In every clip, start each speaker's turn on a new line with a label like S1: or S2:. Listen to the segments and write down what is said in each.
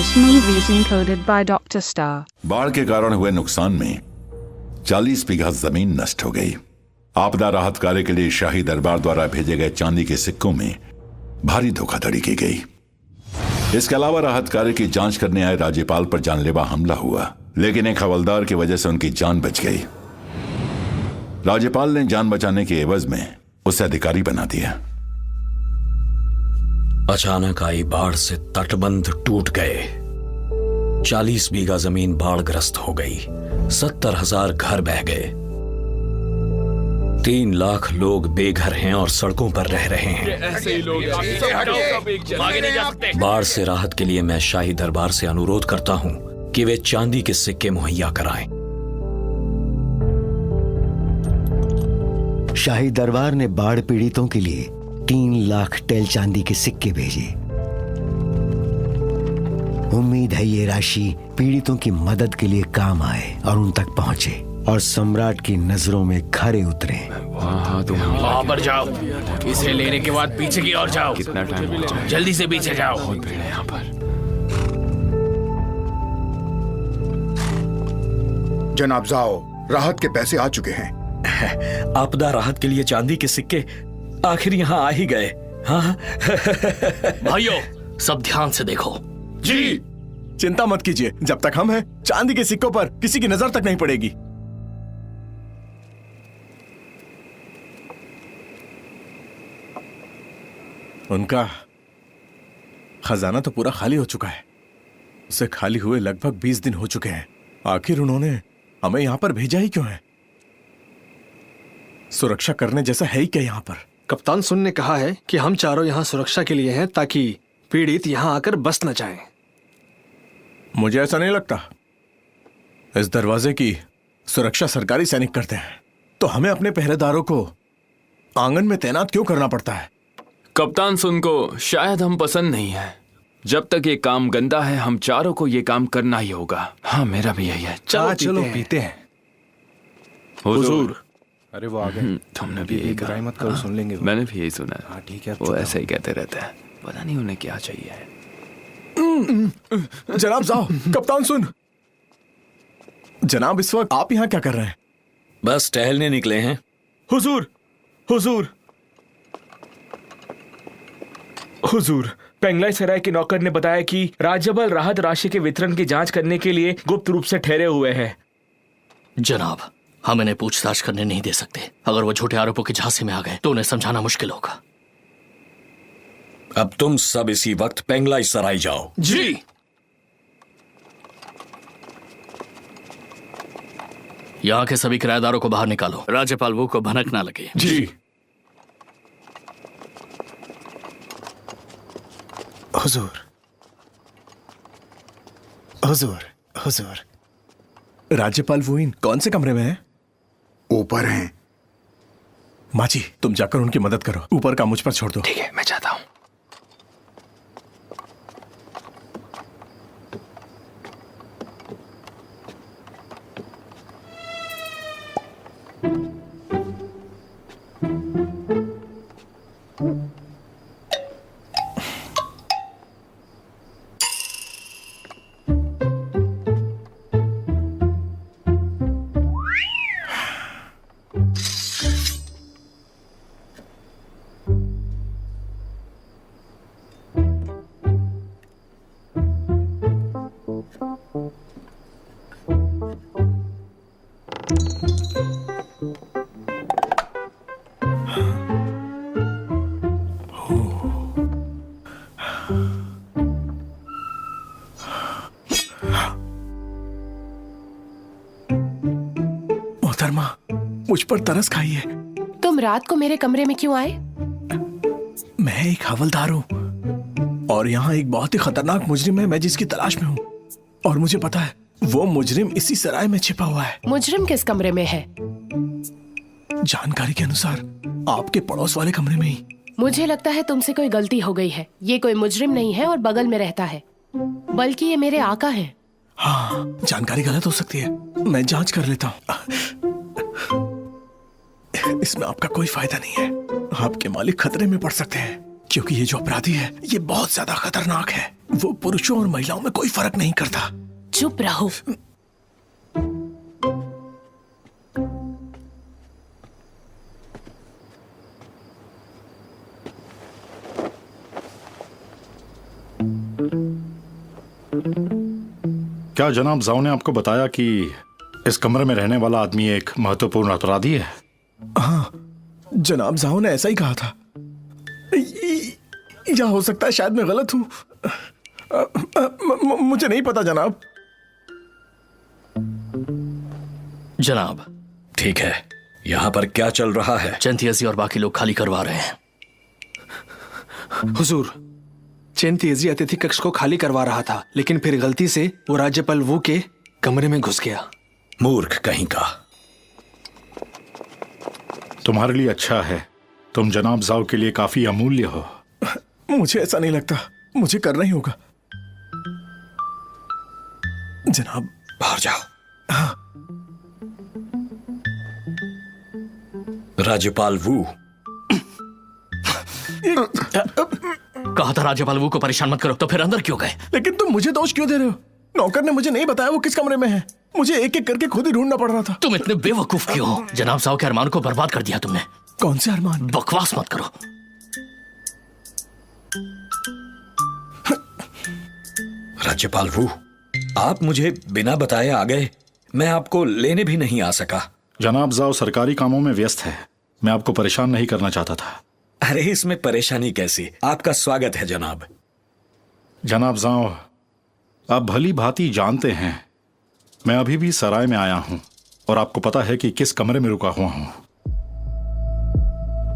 S1: This movie is encoded by Dr. Star.
S2: बाढ़ के कारण हुए नुकसान में 40 बीघा जमीन नष्ट हो गई। आपदा राहत कार्य के लिए शाही दरबार द्वारा भेजे गए चांदी के सिक्कों में भारी धोखाधड़ी की गई। इसके अलावा राहत कार्य की जांच करने आए राज्यपाल पर जानलेवा हमला हुआ, लेकिन एक हवलदार की वजह से उनकी जान बच गई। राज्यपाल ने जान बचाने के एवज में उसे अधिकारी बना दिया।
S3: अचानक आई बाढ़ से तटबंध टूट गए। 40 बीघा जमीन बाढ़ग्रस्त हो गई। 70,000 घर बह गए। 3 लाख लोग बेघर हैं और सड़कों पर रह रहे हैं।
S4: ऐसे ही लोग आगे नहीं जा सकते।
S3: बाढ़ से राहत के लिए मैं शाही दरबार से अनुरोध करता हूं कि वे चांदी के सिक्के मुहैया कराएं।
S5: शाही दरबार ने बाढ़ पीड़ितों के लिए 3 लाख टेल चांदी के सिक्के भेजे। उम्मीद है ये राशि पीड़ितों की मदद के लिए काम आए और उन तक पहुंचे और सम्राट की नजरों में खरे उतरे।
S4: वहां पर जाओ, इसे लेने के बाद पीछे की ओर जाओ। कितना टाइम? जल्दी से पीछे जाओ। बहुत भीड़ है यहाँ पर।
S6: जनाब जाओ, राहत के पैसे आ चुके हैं।
S3: आपदा राहत के लिए चांदी के सिक्के आखिर यहाँ आ ही गए। हाँ
S4: भाइयों, सब ध्यान से देखो।
S7: जी, चिंता मत कीजिए, जब तक हम हैं चांदी के सिक्कों पर किसी की नजर तक नहीं पड़ेगी। उनका खजाना तो पूरा खाली हो चुका है। उसे खाली हुए लगभग 20 दिन हो चुके हैं। आखिर उन्होंने हमें यहां पर भेजा ही क्यों है? सुरक्षा करने जैसा है ही क्या यहाँ पर?
S8: कप्तान सुन ने कहा है कि हम चारों यहाँ सुरक्षा के लिए हैं ताकि पीड़ित यहाँ आकर बस न जाएं।
S7: मुझे ऐसा नहीं लगता। इस दरवाजे की सुरक्षा सरकारी सैनिक करते हैं, तो हमें अपने पहरेदारों को आंगन में तैनात क्यों करना पड़ता है?
S9: कप्तान सुन को शायद हम पसंद नहीं है। जब तक ये काम गंदा है, हम चारों को ये काम करना ही होगा। हाँ, मेरा भी यही है।
S8: चलो पीते हैं।
S9: हुजूर।
S6: अरे वो आ गए।
S9: तुमने भी यही कहा।
S6: मत करो, सुन लेंगे।
S9: मैंने भी यही सुना है।
S6: हाँ ठीक है।
S9: वो ऐसे ही कहते रहते हैं, पता नहीं उन्हें क्या चाहिए।
S7: जनाब जाओ, कप्तान सुन। जनाब इस वक्त आप यहाँ क्या कर रहे हैं?
S3: बस टहलने निकले हैं।
S10: हुजूर, हुजूर, हुजूर, पेंगलाई सराय के नौकर ने बताया कि राज्यपाल राहत राशि के वितरण की जांच करने के लिए गुप्त रूप से ठहरे हुए हैं।
S4: जनाब, हम इन्हें पूछताछ करने नहीं दे सकते। अगर वो झूठे आरोपों के झांसे में आ गए तो उन्हें समझाना मुश्किल होगा।
S3: अब तुम सब इसी वक्त पेंगलाई सराय जाओ।
S4: जी। यहाँ के सभी किराएदारों को बाहर निकालो। राज्यपाल वो को भनक ना लगे।
S7: जी। हुजूर, हुजूर, हुजूर। राज्यपाल वुइन कौन से कमरे में है?
S6: ऊपर हैं।
S7: माँ जी, तुम जाकर उनकी मदद करो। ऊपर का मुझ पर छोड़ दो।
S9: ठीक है, मैं जाता हूँ।
S7: मोहतरमा, मुझ पर तरस खाइए।
S11: तुम रात को मेरे कमरे में क्यों आए?
S7: मैं एक हवलदार हूँ और यहाँ एक बहुत ही खतरनाक मुजरिम है, मैं जिसकी तलाश में हूँ। और मुझे पता है वो मुजरिम इसी सराय में छिपा हुआ है।
S11: मुजरिम किस कमरे में है?
S7: जानकारी के अनुसार आपके पड़ोस वाले कमरे में ही।
S11: मुझे लगता है तुमसे कोई गलती हो गई है। ये कोई मुजरिम नहीं है और बगल में रहता है, बल्कि ये मेरे आका हैं।
S7: हाँ, जानकारी गलत हो सकती है, मैं जांच कर लेता हूँ। इसमें आपका कोई फायदा नहीं है। आपके मालिक खतरे में पड़ सकते हैं। क्योंकि ये जो अपराधी है ये बहुत ज्यादा खतरनाक है। वो पुरुषों और महिलाओं में कोई फर्क नहीं करता।
S11: चुप रहो।
S12: क्या जनाब जाओ ने आपको बताया कि इस कमरे में रहने वाला आदमी एक महत्वपूर्ण अपराधी है?
S7: हाँ, जनाब जाओ ने ऐसा ही कहा था। या हो सकता है शायद मैं गलत हूं। मुझे नहीं पता जनाब।
S3: जनाब, ठीक है, यहाँ पर क्या चल रहा है?
S8: चेंतियाजी और बाकी लोग खाली करवा रहे हैं। हुजूर, चेंतियाजी अतिथि कक्ष को खाली करवा रहा था, लेकिन फिर गलती से वो राज्यपाल वू के कमरे में घुस गया।
S3: मूर्ख कहीं का।
S12: तुम्हारे लिए अच्छा है, तुम जनाब जाओ के लिए काफी अमूल्य हो।
S7: मुझे ऐसा नहीं लगता, मुझे करना ही होगा। जनाब,
S3: बाहर जाओ।
S7: हाँ।
S3: राज्यपाल वू।
S8: कहा था राज्यपाल वू को परेशान मत करो, तो फिर अंदर क्यों गए?
S7: लेकिन तुम मुझे दोष क्यों दे रहे हो? नौकर ने मुझे नहीं बताया वो किस कमरे में है। मुझे एक एक करके खुद ही ढूंढना पड़ रहा था।
S8: तुम इतने बेवकूफ क्यों हो? जनाब साहब के अरमान को बर्बाद कर दिया तुमने।
S7: कौन से अरमान?
S8: बकवास मत करो।
S3: राज्यपाल वू, आप मुझे बिना बताए आ गए। मैं आपको लेने भी नहीं आ सका।
S12: जनाब जाओ सरकारी कामों में व्यस्त है, मैं आपको परेशान नहीं करना चाहता था।
S3: अरे इसमें परेशानी कैसी? आपका स्वागत है जनाब।
S12: जनाब जाओ, आप भली भांति जानते हैं मैं अभी भी सराय में आया हूं और आपको पता है कि किस कमरे में रुका हुआ हूं।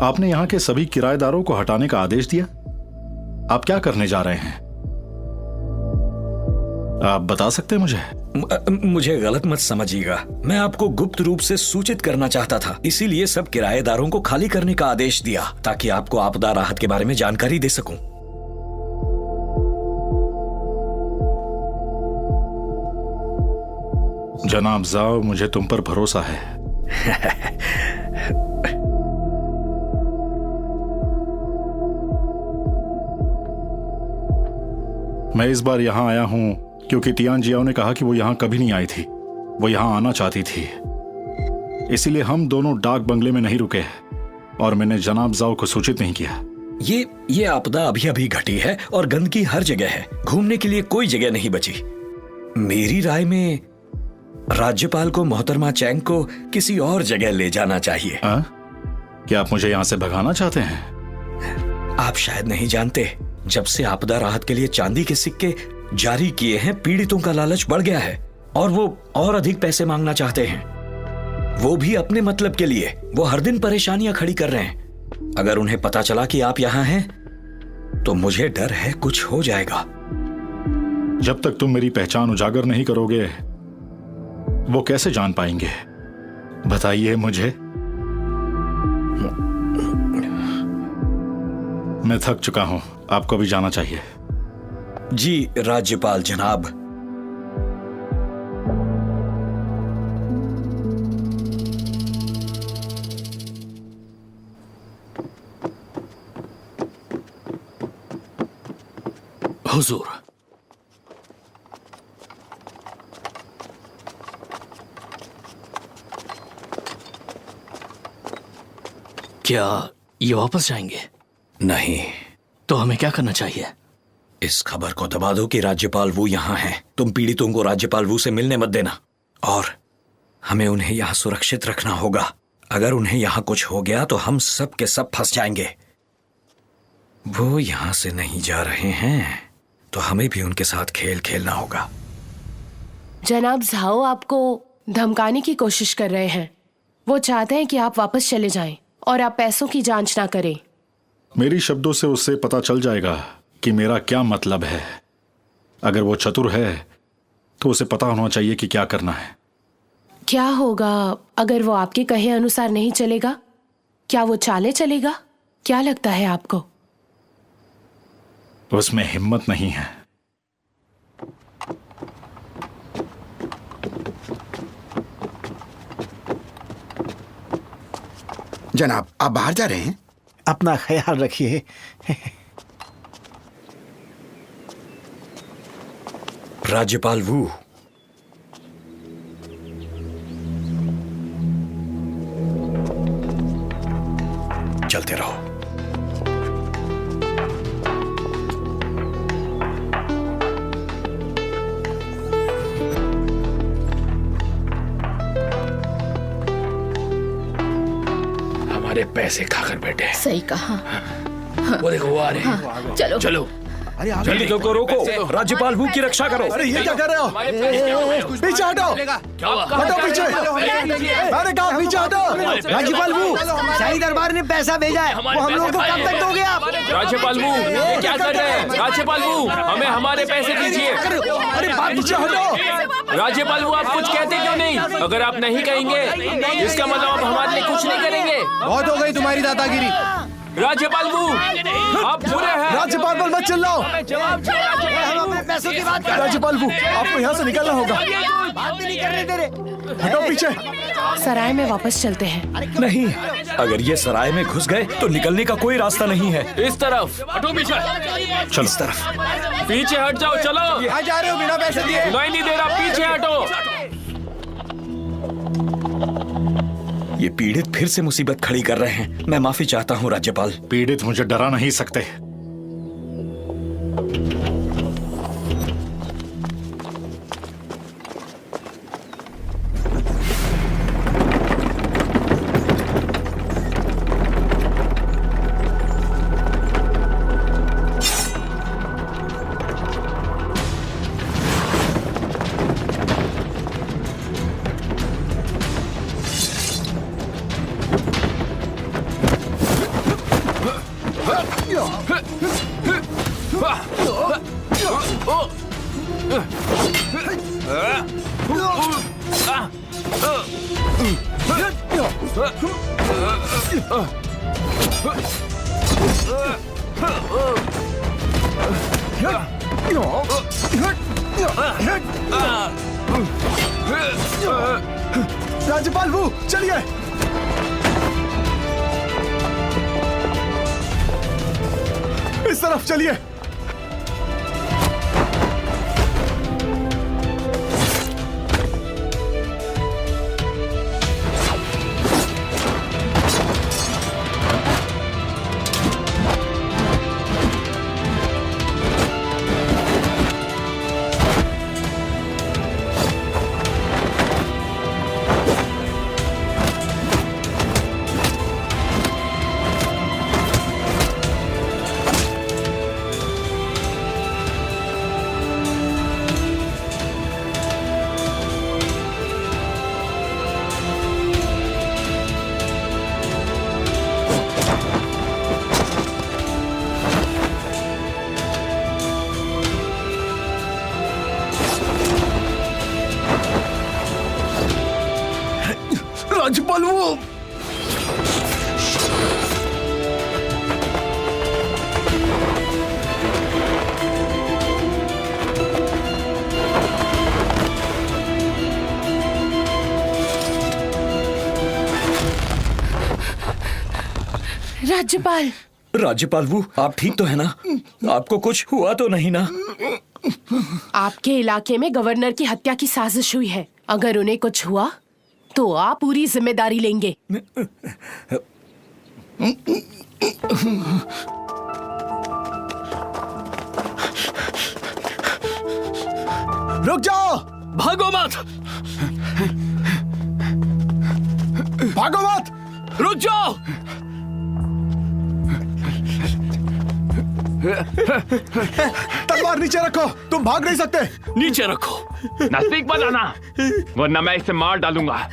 S12: आपने यहां के सभी किराएदारों को हटाने का आदेश दिया। आप क्या करने जा रहे हैं? आप बता सकते हैं मुझे?
S3: मुझे गलत मत समझिएगा, मैं आपको गुप्त रूप से सूचित करना चाहता था, इसीलिए सब किराएदारों को खाली करने का आदेश दिया ताकि आपको आपदा राहत के बारे में जानकारी दे सकूं।
S12: जनाब जाओ, मुझे तुम पर भरोसा है। मैं इस बार यहां आया हूं क्योंकि तियान जियाओ ने कहा कि वो यहां कभी नहीं आई थी। वो यहां आना चाहती थी, इसीलिए हम दोनों डाक बंगले में नहीं रुके और मैंने जनाब जाओ को सूचित नहीं किया।
S3: ये आपदा अभी अभी घटी है और गंदगी हर जगह है। घूमने के लिए कोई जगह नहीं बची। मेरी राय में राज्यपाल को मोहतरमा चैंग को किसी और जगह ले जाना चाहिए।
S12: क्या आप मुझे यहाँ से भगाना चाहते हैं?
S3: आप शायद नहीं जानते, जब से आपदा राहत के लिए चांदी के सिक्के जारी किए हैं, पीड़ितों का लालच बढ़ गया है और वो और अधिक पैसे मांगना चाहते हैं, वो भी अपने मतलब के लिए। वो हर दिन परेशानियां खड़ी कर रहे हैं। अगर उन्हें पता चला कि आप यहां हैं तो मुझे डर है कुछ हो जाएगा।
S12: जब तक तुम मेरी पहचान उजागर नहीं करोगे वो कैसे जान पाएंगे? बताइए मुझे। मैं थक चुका हूं, आपको भी जाना चाहिए।
S3: जी राज्यपाल जनाब।
S8: हुजूर, क्या ये वापस जाएंगे?
S3: नहीं।
S8: तो हमें क्या करना चाहिए?
S3: इस खबर को दबा दो कि राज्यपाल वू यहाँ हैं। तुम पीड़ितों को राज्यपाल वू से मिलने मत देना और हमें उन्हें यहाँ सुरक्षित रखना होगा। अगर उन्हें यहाँ कुछ हो गया तो हम सब के सब फंस जाएंगे। वो यहाँ से नहीं जा रहे हैं तो हमें भी उनके साथ खेल खेलना होगा।
S11: जनाब झाओ आपको धमकाने की कोशिश कर रहे हैं। वो चाहते हैं कि आप वापस चले जाएं और आप पैसों की जांच ना करें।
S12: मेरी शब्दों से उससे पता चल जाएगा कि मेरा क्या मतलब है। अगर वो चतुर है तो उसे पता होना चाहिए कि क्या करना है।
S11: क्या होगा अगर वो आपके कहे अनुसार नहीं चलेगा? क्या वो चाले चलेगा? क्या लगता है आपको?
S12: उसमें हिम्मत नहीं है।
S6: जनाब, आप बाहर जा रहे हैं?
S5: अपना ख्याल रखिए।
S3: राज्यपाल वू, चलते रहो।
S4: हमारे पैसे खाकर बैठे।
S13: सही कहा।
S4: वो देखो वो आ रहे हैं।
S13: हाँ, चलो
S4: चलो
S3: जल्दी को रोको, राज्यपाल वू की रक्षा करो।
S7: अरे ये क्या कर रहे हो? पीछे हटो, हटो पीछे। अरे कहा पीछे हटो।
S5: राज्यपाल वू, शाही दरबार ने पैसा भेजा है, वो हम लोगों को कब तक दोगे आप?
S9: राज्यपाल वू, ये क्या कर रहे हैं? राज्यपाल वू, हमें हमारे पैसे दीजिए।
S7: अरे बात पीछे हटो।
S9: राज्यपाल वू, आप कुछ कहते क्यों नहीं? अगर आप नहीं कहेंगे इसका मतलब आप हमारे लिए कुछ नहीं करेंगे।
S7: बहुत हो गई तुम्हारी दादागिरी।
S9: राज्यपाल वू, आप बुरे हैं।
S7: राज्यपाल पर मत चिल्लाओ।
S5: हम अपने पैसों की बात कर रहे हैं।
S7: राज्यपाल वू, आपको यहाँ से निकलना होगा।
S5: बात भी नहीं करने दे रहे।
S7: हटो पीछे।
S11: सराय में वापस चलते हैं।
S3: नहीं, अगर ये सराय में घुस गए तो निकलने का कोई रास्ता नहीं है।
S9: इस तरफ हटो, पीछे
S3: चलो इस तरफ।
S9: पीछे हट जाओ, चलो।
S7: यहाँ जा रहे हो बिना पैसे दिए?
S9: नहीं दे रहा, पीछे हटो।
S3: ये पीड़ित फिर से मुसीबत खड़ी कर रहे हैं। मैं माफी चाहता हूँ राज्यपाल।
S12: पीड़ित मुझे डरा नहीं सकते।
S7: राज्यपाल वू, चलिए। इस तरफ चलिए। राज्यपाल वो
S11: राज्यपाल।
S3: राज्यपाल वू, आप ठीक तो है ना? आपको कुछ हुआ तो नहीं ना?
S11: आपके इलाके में गवर्नर की हत्या की साजिश हुई है। अगर उन्हें कुछ हुआ तो आप पूरी जिम्मेदारी लेंगे।
S7: रुक जाओ,
S3: भागो मत,
S7: भागो मत,
S3: रुक जाओ।
S7: तलवार नीचे रखो, तुम भाग नहीं सकते।
S3: नीचे रखो।
S9: नजदीक मत आना, वरना मैं इसे मार डालूंगा।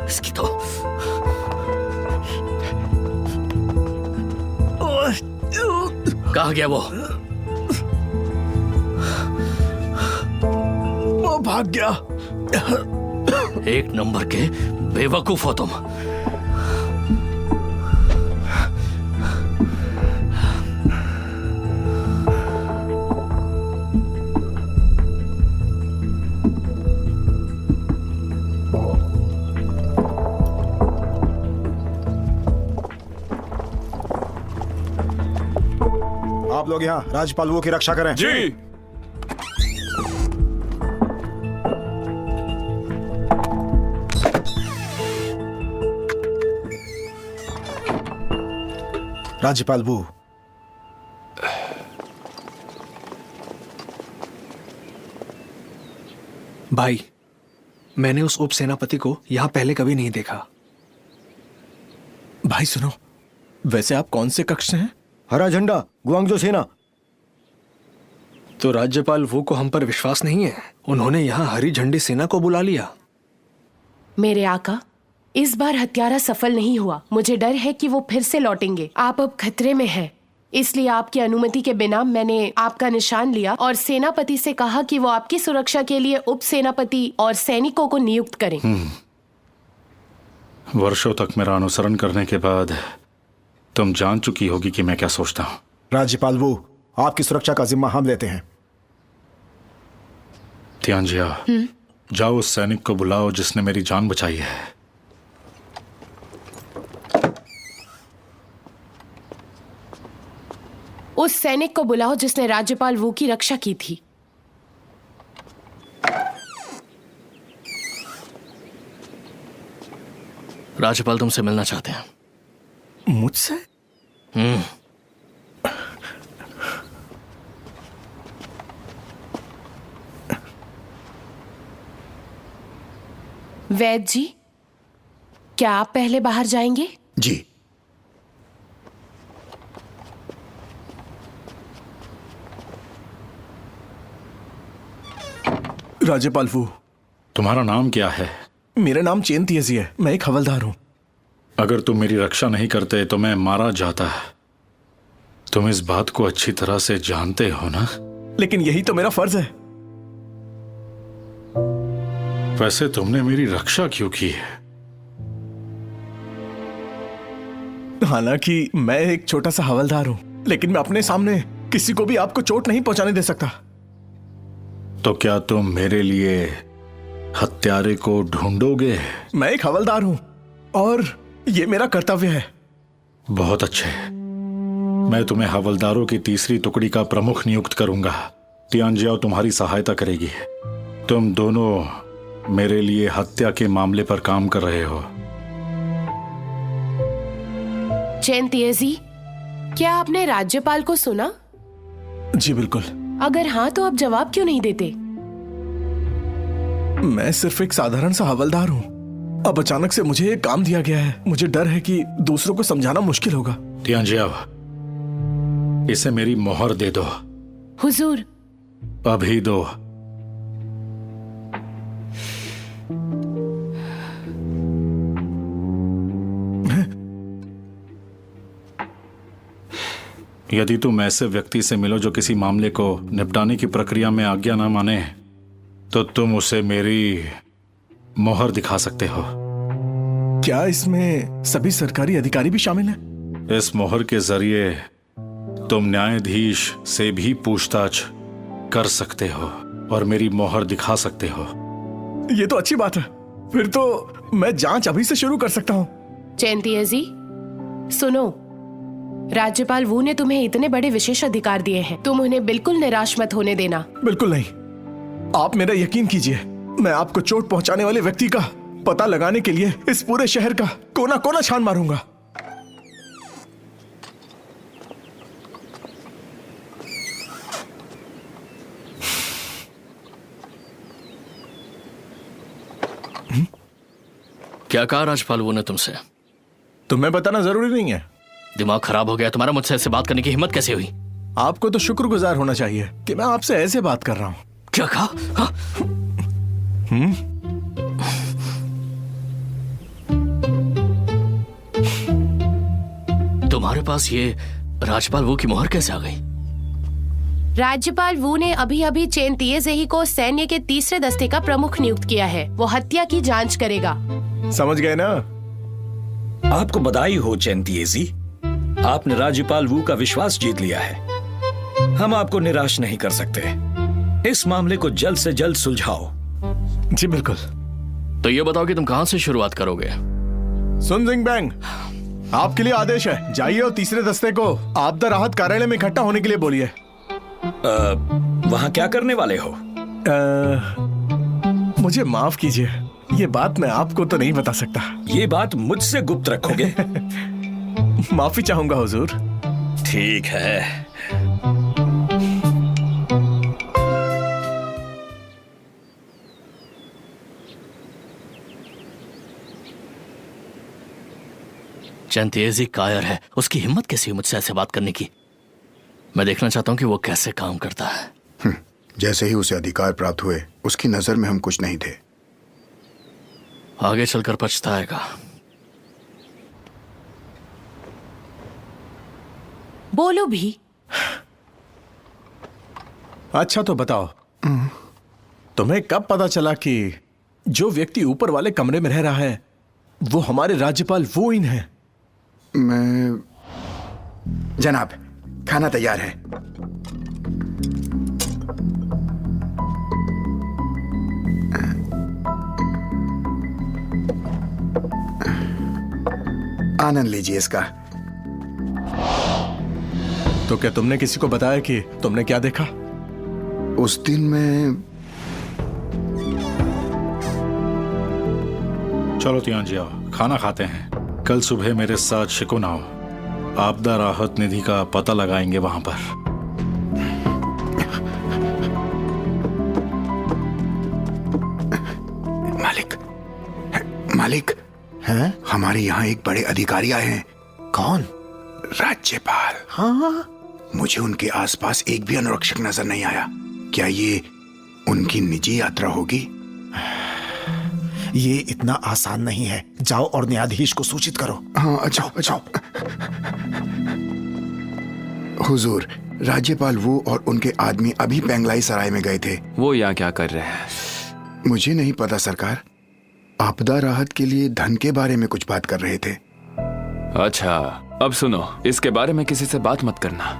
S3: इसकी तो कहाँ गया वो
S7: भाग गया।
S3: एक नंबर के बेवकूफ हो तुम।
S6: आप लोग यहाँ राज्यपाल वो की रक्षा करें।
S9: जी।
S6: राज्यपाल वो,
S8: भाई, मैंने उस उप सेनापति को यहाँ पहले कभी नहीं देखा।
S7: भाई सुनो, वैसे आप कौन से कक्ष से हैं?
S5: हरा झंडा, गुआंगजो सेना।
S8: तो राज्यपाल वो को हम पर विश्वास नहीं है? उन्होंने यहाँ हरी झंडी सेना को बुला लिया।
S11: मेरे आका, इस बार हत्यारा सफल नहीं हुआ। मुझे डर है कि वो फिर से लौटेंगे। आप अब खतरे में हैं, इसलिए आपकी अनुमति के बिना मैंने आपका निशान लिया और सेनापति से कहा कि वो आपकी सुरक्षा के लिए उप सेनापति और सैनिकों को नियुक्त करें।
S12: वर्षों तक मेरा अनुसरण करने के बाद तुम जान चुकी होगी कि मैं क्या सोचता हूँ।
S6: राज्यपाल वो, आपकी सुरक्षा का जिम्मा हम लेते हैं।
S12: तियांजिया, जाओ उस सैनिक को बुलाओ जिसने मेरी जान बचाई है।
S11: उस सैनिक को बुलाओ जिसने राज्यपाल वू की रक्षा की थी।
S3: राज्यपाल तुमसे मिलना चाहते हैं।
S7: मुझसे?
S11: वैद्य जी, क्या आप पहले बाहर जाएंगे?
S6: जी।
S7: राज्यपाल वो,
S12: तुम्हारा नाम क्या है?
S7: मेरा नाम चेन तिएजी है। मैं एक हवलदार हूं।
S12: अगर तुम मेरी रक्षा नहीं करते तो मैं मारा जाता। तुम इस बात को अच्छी तरह से जानते हो ना?
S7: लेकिन यही तो मेरा फर्ज है।
S12: वैसे तुमने मेरी रक्षा क्यों की है?
S7: हालांकि मैं एक छोटा सा हवलदार हूं, लेकिन मैं अपने सामने किसी को भी आपको चोट नहीं पहुंचाने दे सकता।
S12: तो क्या तुम मेरे लिए हत्यारे को ढूंढोगे?
S7: मैं एक हवलदार हूं और ये मेरा कर्तव्य है।
S12: बहुत अच्छे, मैं तुम्हें हवलदारों की तीसरी टुकड़ी का प्रमुख नियुक्त करूंगा। तियांजियाओ तुम्हारी सहायता करेगी। तुम दोनों मेरे लिए हत्या के मामले पर काम कर रहे हो।
S11: चेन तिएजी, क्या आपने राज्यपाल को सुना?
S7: जी बिल्कुल।
S11: अगर हाँ तो आप जवाब क्यों नहीं देते?
S7: मैं सिर्फ एक साधारण सा हवलदार हूँ। अब अचानक से मुझे एक काम दिया गया है। मुझे डर है कि दूसरों को समझाना मुश्किल होगा।
S12: तियांजियाओ, इसे मेरी मोहर दे दो।
S11: हुजूर।
S12: अभी दो। यदि तुम ऐसे व्यक्ति से मिलो जो किसी मामले को निपटाने की प्रक्रिया में आज्ञा न माने, तो तुम उसे मेरी मोहर दिखा सकते हो।
S7: क्या इसमें सभी सरकारी अधिकारी भी शामिल हैं?
S12: इस मोहर के जरिए तुम न्यायाधीश से भी पूछताछ कर सकते हो और मेरी मोहर दिखा सकते हो।
S7: ये तो अच्छी बात है। फिर तो मैं जांच अभी से शुरू कर सकता हूँ।
S11: चेन तिएजी, सुनो, राज्यपाल वू ने तुम्हें इतने बड़े विशेष अधिकार दिए हैं, तुम उन्हें बिल्कुल निराश मत होने देना।
S7: बिल्कुल नहीं। आप मेरा यकीन कीजिए, मैं आपको चोट पहुंचाने वाले व्यक्ति का पता लगाने के लिए इस पूरे शहर का कोना कोना छान मारूंगा।
S3: क्या कहा राज्यपाल वो ने तुमसे?
S7: तुम्हें बताना जरूरी नहीं है।
S3: दिमाग खराब हो गया तुम्हारा? मुझसे ऐसे बात करने की हिम्मत कैसे हुई?
S7: आपको तो शुक्रगुजार होना चाहिए कि मैं आपसे ऐसे बात कर रहा हूं।
S3: क्या कहा? तुम्हारे पास ये राज्यपाल वो की मोहर कैसे आ गई?
S11: राज्यपाल वू ने अभी अभी चेन तिएजी को सैन्य के तीसरे दस्ते का प्रमुख नियुक्त किया है। वो हत्या की जांच करेगा।
S7: समझ गए ना?
S3: आपको बधाई हो चेन तिएजी, आपने राज्यपाल वू का विश्वास जीत लिया है। हम आपको निराश नहीं कर सकते। इस मामले को जल्द से जल्द सुलझाओ।
S7: जी बिल्कुल।
S3: तो ये बताओ कि तुम कहां से शुरुआत करोगे?
S7: सुनजिंग बैंग। आपके लिए आदेश है, जाइए और तीसरे दस्ते को आपदा राहत कार्यालय में इकट्ठा होने के लिए बोलिए।
S3: वहां क्या करने वाले हो?
S7: मुझे माफ कीजिए, ये बात मैं आपको तो नहीं बता सकता।
S3: ये बात मुझसे गुप्त रखोगे?
S7: माफी चाहूंगा हुजूर।
S3: ठीक है।
S13: चंद तेजी कायर है, उसकी हिम्मत कैसी है मुझसे ऐसे बात करने की। मैं देखना चाहता हूं कि वो कैसे काम करता है।
S6: जैसे ही उसे अधिकार प्राप्त हुए, उसकी नजर में हम कुछ नहीं थे।
S13: आगे चलकर पछताएगा।
S11: बोलो भी।
S7: अच्छा तो बताओ, तुम्हें कब पता चला कि जो व्यक्ति ऊपर वाले कमरे में रह रहा है वो हमारे राज्यपाल वो इन है?
S6: जनाब, खाना तैयार है। आनंद लीजिए इसका।
S7: तो क्या तुमने किसी को बताया कि तुमने क्या देखा?
S6: उस दिन मैं
S12: चलो तियान जी आओ, खाना खाते हैं। कल सुबह मेरे साथ शिकुन आओ, आपदा राहत निधि का पता लगाएंगे वहां पर।
S6: मालिक हैं? हमारे यहाँ एक बड़े अधिकारी आए हैं।
S5: कौन?
S6: राज्यपाल।
S5: हाँ,
S6: मुझे उनके आसपास एक भी अनुरक्षक नजर नहीं आया। क्या ये उनकी निजी यात्रा होगी?
S5: ये इतना आसान नहीं है। जाओ और न्यायाधीश को सूचित करो।
S6: हाँ, अच्छा अच्छा। हुजूर, राज्यपाल वो और उनके आदमी अभी पेंगलाई सराय में गए थे।
S9: वो यहाँ क्या कर रहे हैं?
S6: मुझे नहीं पता सरकार। आपदा राहत के लिए धन के बारे में कुछ बात कर रहे थे।
S9: अच्छा, अब सुनो, इसके बारे में किसी से बात मत करना।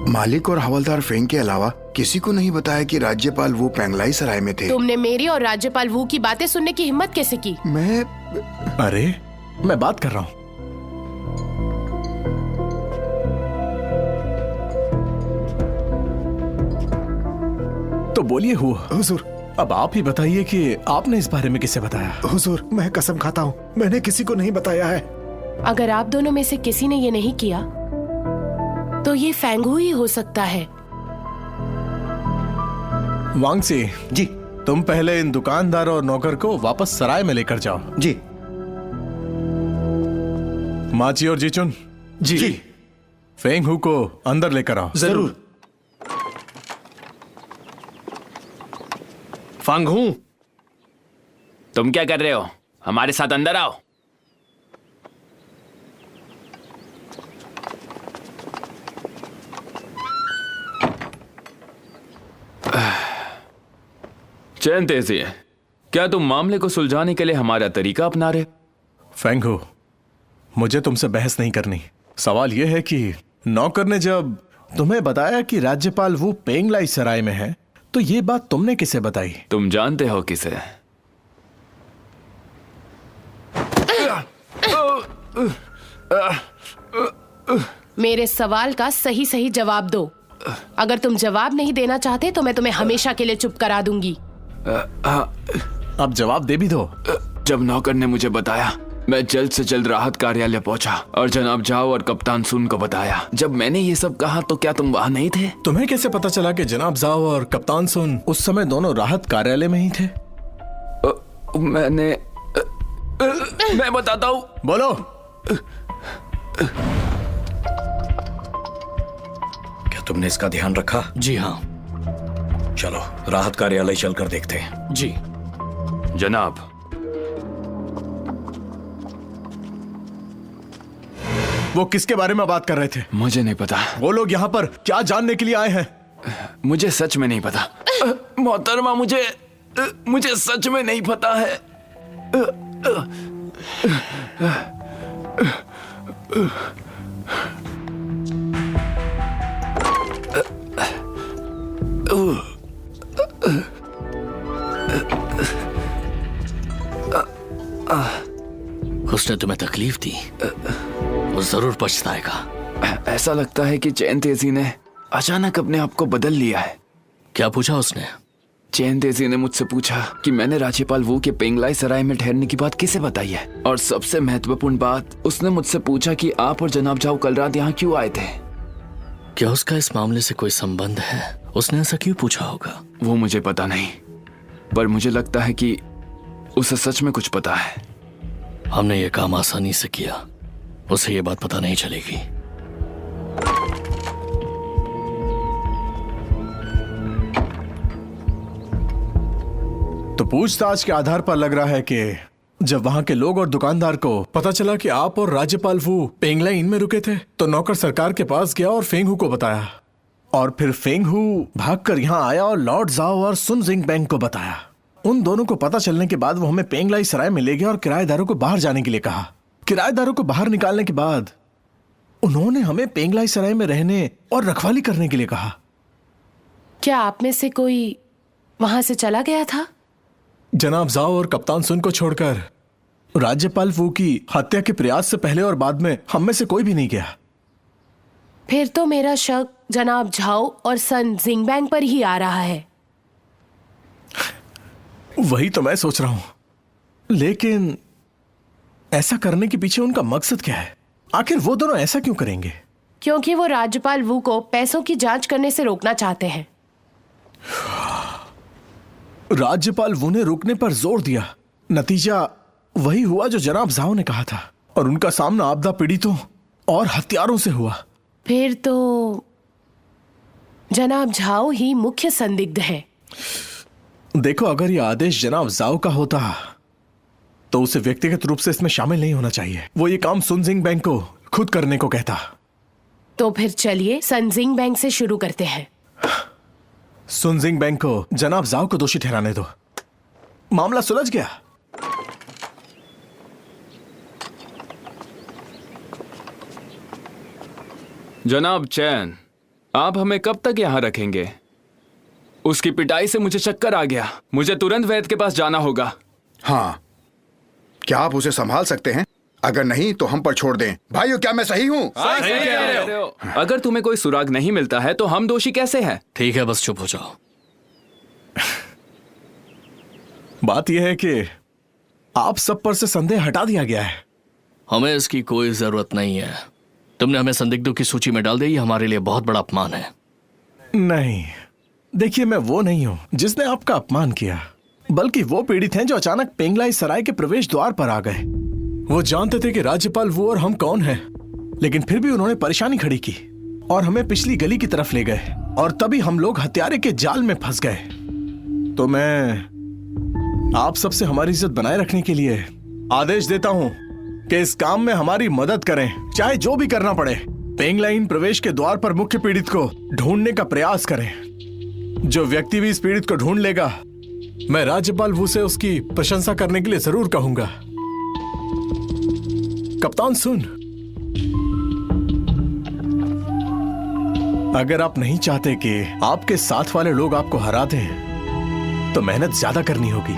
S6: मालिक और हवलदार फेंग के अलावा किसी को नहीं बताया कि राज्यपाल वो पेंगलाई सराय में थे।
S11: तुमने मेरी और राज्यपाल वू की बातें सुनने की हिम्मत कैसे की?
S7: अरे, मैं बात कर रहा हूं। तो बोलिए हुआ।
S5: हुजूर,
S7: अब आप ही बताइए कि आपने इस बारे में किसे बताया?
S5: हुजूर, मैं कसम खाता हूँ, मैंने किसी को नहीं बताया है।
S11: अगर आप दोनों में से किसी ने ये नहीं किया तो ये फेंगू ही हो सकता है।
S7: वांगसी
S5: जी,
S7: तुम पहले इन दुकानदार और नौकर को वापस सराय में लेकर जाओ।
S5: जी।
S7: माची और जीचुन
S5: जी।
S7: फेंग हु को अंदर लेकर आओ।
S8: जरूर। फांगहू,
S9: तुम क्या कर रहे हो? हमारे साथ अंदर आओ। चैन तेजी है, क्या तुम मामले को सुलझाने के लिए हमारा तरीका अपना रहे?
S7: फेंगहू, मुझे तुमसे बहस नहीं करनी। सवाल यह है कि नौकर ने जब तुम्हें बताया कि राज्यपाल वो पेंगलाई सराय में है, तो ये बात तुमने किसे बताई?
S9: तुम जानते हो किसे?
S11: मेरे सवाल का सही सही जवाब दो। अगर तुम जवाब नहीं देना चाहते तो मैं तुम्हें हमेशा के लिए चुप करा दूंगी।
S7: अब जवाब दे भी दो।
S9: जब नौकर ने मुझे बताया, मैं जल्द से जल्द राहत कार्यालय पहुंचा और जनाब जाओ और कप्तान सुन को बताया। जब मैंने ये सब कहा तो क्या तुम वहां नहीं थे?
S7: तुम्हें कैसे पता चला कि जनाब जाओ और कप्तान सुन उस समय दोनों राहत कार्यालय में ही थे?
S9: मैं बताता हूँ।
S7: बोलो।
S3: क्या तुमने इसका ध्यान रखा?
S13: जी हाँ।
S3: चलो राहत कार्यालय चलकर देखते हैं।
S13: जी
S9: जनाब।
S7: वो किसके बारे में बात कर रहे थे?
S9: मुझे नहीं पता।
S7: वो लोग यहाँ पर क्या जानने के लिए आए हैं?
S9: मुझे सच में नहीं पता मोहतरमा, मुझे सच में नहीं पता है।
S13: उसने तुम्हें तकलीफ दी, वो जरूर पछताएगा।
S9: ऐसा लगता है कि चैन तेजी ने अचानक अपने आप को बदल लिया है।
S13: क्या पूछा उसने?
S9: चैन तेजी ने मुझसे पूछा कि मैंने राज्यपाल वू के पेंगलाई सराय में ठहरने की बात किसे बताई है, और सबसे महत्वपूर्ण बात, उसने मुझसे पूछा कि आप और जनाब जाओ कल रात यहाँ क्यों आए थे।
S13: क्या उसका इस मामले से कोई संबंध है? उसने ऐसा क्यों पूछा होगा?
S9: वो मुझे पता नहीं, पर मुझे लगता है कि उसे सच में कुछ पता है।
S13: हमने ये काम आसानी से किया, उसे ये बात पता नहीं चलेगी।
S7: तो पूछताछ के आधार पर लग रहा है कि जब वहां के लोग और दुकानदार को पता चला कि आप और राज्यपाल वू पेंगलाई इन में रुके थे, तो नौकर सरकार के पास गया और फेंग हू को बताया, और फिर फेंग हू भागकर यहाँ आया और लॉर्ड जाओ और सुन जिंग बैंग को बताया। उन दोनों को पता चलने के बाद वो हमें पेंगलाई सराय में ले गया और किराएदारों को बाहर जाने के लिए कहा। किराएदारों को बाहर निकालने के बाद उन्होंने हमें पेंगलाई सराय में रहने और रखवाली करने के लिए कहा।
S11: क्या आप में से कोई वहां से चला गया था?
S7: जनाब जाओ और कप्तान सुन को छोड़कर राज्यपाल वू की हत्या के प्रयास से पहले और बाद में हम में से कोई भी नहीं गया।
S11: फिर तो मेरा शक जनाब झाओ और सन जिंगबैंग पर ही आ रहा है।
S7: वही तो मैं सोच रहा हूं, लेकिन ऐसा करने के पीछे उनका मकसद क्या है? आखिर वो दोनों ऐसा क्यों करेंगे?
S11: क्योंकि वो राज्यपाल वू को पैसों की जांच करने से रोकना चाहते हैं।
S7: राज्यपाल वू ने रोकने पर जोर दिया, नतीजा वही हुआ जो जनाब जाओ ने कहा था, और उनका सामना आपदा पीड़ितों और हत्यारों से हुआ।
S11: फिर तो जनाब झाओ ही मुख्य संदिग्ध है।
S7: देखो, अगर यह आदेश जनाब जाओ का होता तो उसे व्यक्तिगत रूप से इसमें शामिल नहीं होना चाहिए। वो ये काम सुन जिंग बैंग को खुद करने को कहता।
S11: तो फिर चलिए सन जिंग बैंग से शुरू करते हैं।
S7: सुन जिंग बैंग को जनाब जाओ को दोषी ठहराने दो, मामला सुलझ गया।
S9: जनाब चैन, आप हमें कब तक यहाँ रखेंगे? उसकी पिटाई से मुझे चक्कर आ गया। मुझे तुरंत वैद्य के पास जाना होगा।
S6: हाँ, क्या आप उसे संभाल सकते हैं? अगर नहीं तो हम पर छोड़ दें। भाइयों, क्या मैं सही हूँ?
S9: सही कह रहे हो। अगर तुम्हें कोई सुराग नहीं मिलता है तो हम दोषी कैसे हैं?
S13: ठीक है, बस चुप हो जाओ।
S7: बात यह है कि आप सब पर से संदेह हटा दिया गया है।
S13: हमें इसकी कोई जरूरत नहीं है। तुमने हमें संदिग्धों की सूची में डाल दी, ये हमारे लिए बहुत बड़ा अपमान है।
S7: नहीं, देखिए, मैं वो नहीं हूं जिसने आपका अपमान किया, बल्कि वो पीड़ित हैं जो अचानक पेंगलाई सराय के प्रवेश द्वार पर आ गए। वो जानते थे कि राज्यपाल वो और हम कौन हैं, लेकिन फिर भी उन्होंने परेशानी खड़ी की और हमें पिछली गली की तरफ ले गए, और तभी हम लोग हत्यारे के जाल में फंस गए। तो मैं आप सबसे हमारी इज्जत बनाए रखने के लिए आदेश देता हूं कि इस काम में हमारी मदद करें, चाहे जो भी करना पड़े। पेंगलाइन प्रवेश के द्वार पर मुख्य पीड़ित को ढूंढने का प्रयास करें। जो व्यक्ति भी इस पीड़ित को ढूंढ लेगा, मैं राज्यपाल वू से उसकी प्रशंसा करने के लिए जरूर कहूंगा। कप्तान सुन, अगर आप नहीं चाहते कि आपके साथ वाले लोग आपको हरा दें, तो मेहनत ज्यादा करनी होगी।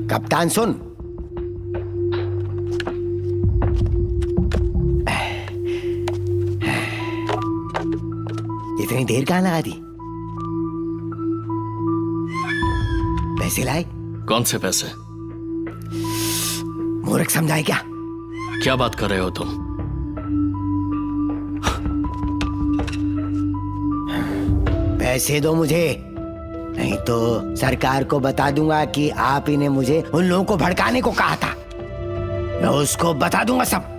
S5: कप्तान सुन, इतनी देर कहाँ लगा दी? पैसे लाए?
S13: कौन से पैसे?
S5: मूर्ख समझाए क्या?
S13: क्या बात कर रहे हो तुम?
S5: पैसे दो मुझे, नहीं तो सरकार को बता दूंगा कि आप ही ने मुझे उन लोगों को भड़काने को कहा था। मैं उसको बता दूंगा सब।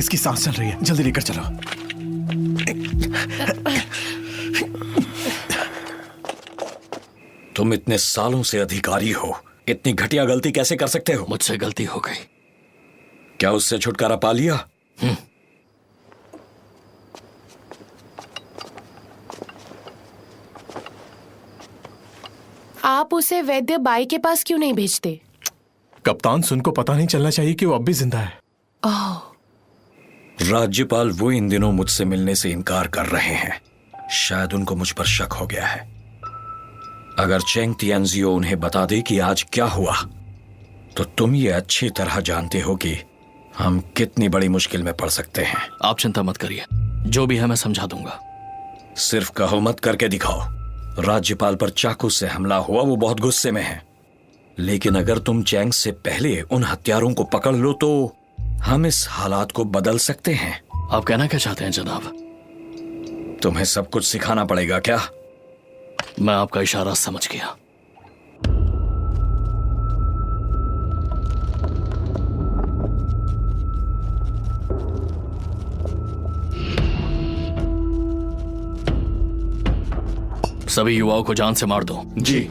S7: इसकी सांस चल रही है, जल्दी लेकर चलो।
S3: तुम इतने सालों से अधिकारी हो, इतनी घटिया गलती कैसे कर सकते हो?
S13: मुझसे गलती हो गई।
S3: क्या उससे छुटकारा पा लिया?
S11: आप उसे वैद्य बाई के पास क्यों नहीं भेजते?
S7: कप्तान सुन को पता नहीं चलना चाहिए कि वो अब भी जिंदा है।
S11: ओह,
S3: राज्यपाल वो इन दिनों मुझसे मिलने से इनकार कर रहे हैं। शायद उनको मुझ पर शक हो गया है। अगर चेंग तियानजियो उन्हें बता दे कि आज क्या हुआ, तो तुम ये अच्छी तरह जानते हो कि हम कितनी बड़ी मुश्किल में पड़ सकते हैं।
S13: आप चिंता मत करिए, जो भी है मैं समझा दूंगा।
S3: सिर्फ कहो मत, करके दिखाओ। राज्यपाल पर चाकू से हमला हुआ, वो बहुत गुस्से में है। लेकिन अगर तुम चैंग से पहले उन हत्यारों को पकड़ लो तो हम इस हालात को बदल सकते हैं।
S13: आप कहना क्या चाहते हैं जनाब?
S3: तुम्हें सब कुछ सिखाना पड़ेगा क्या?
S13: मैं आपका इशारा समझ गया। सभी युवाओं को जान से मार दो।
S6: जी।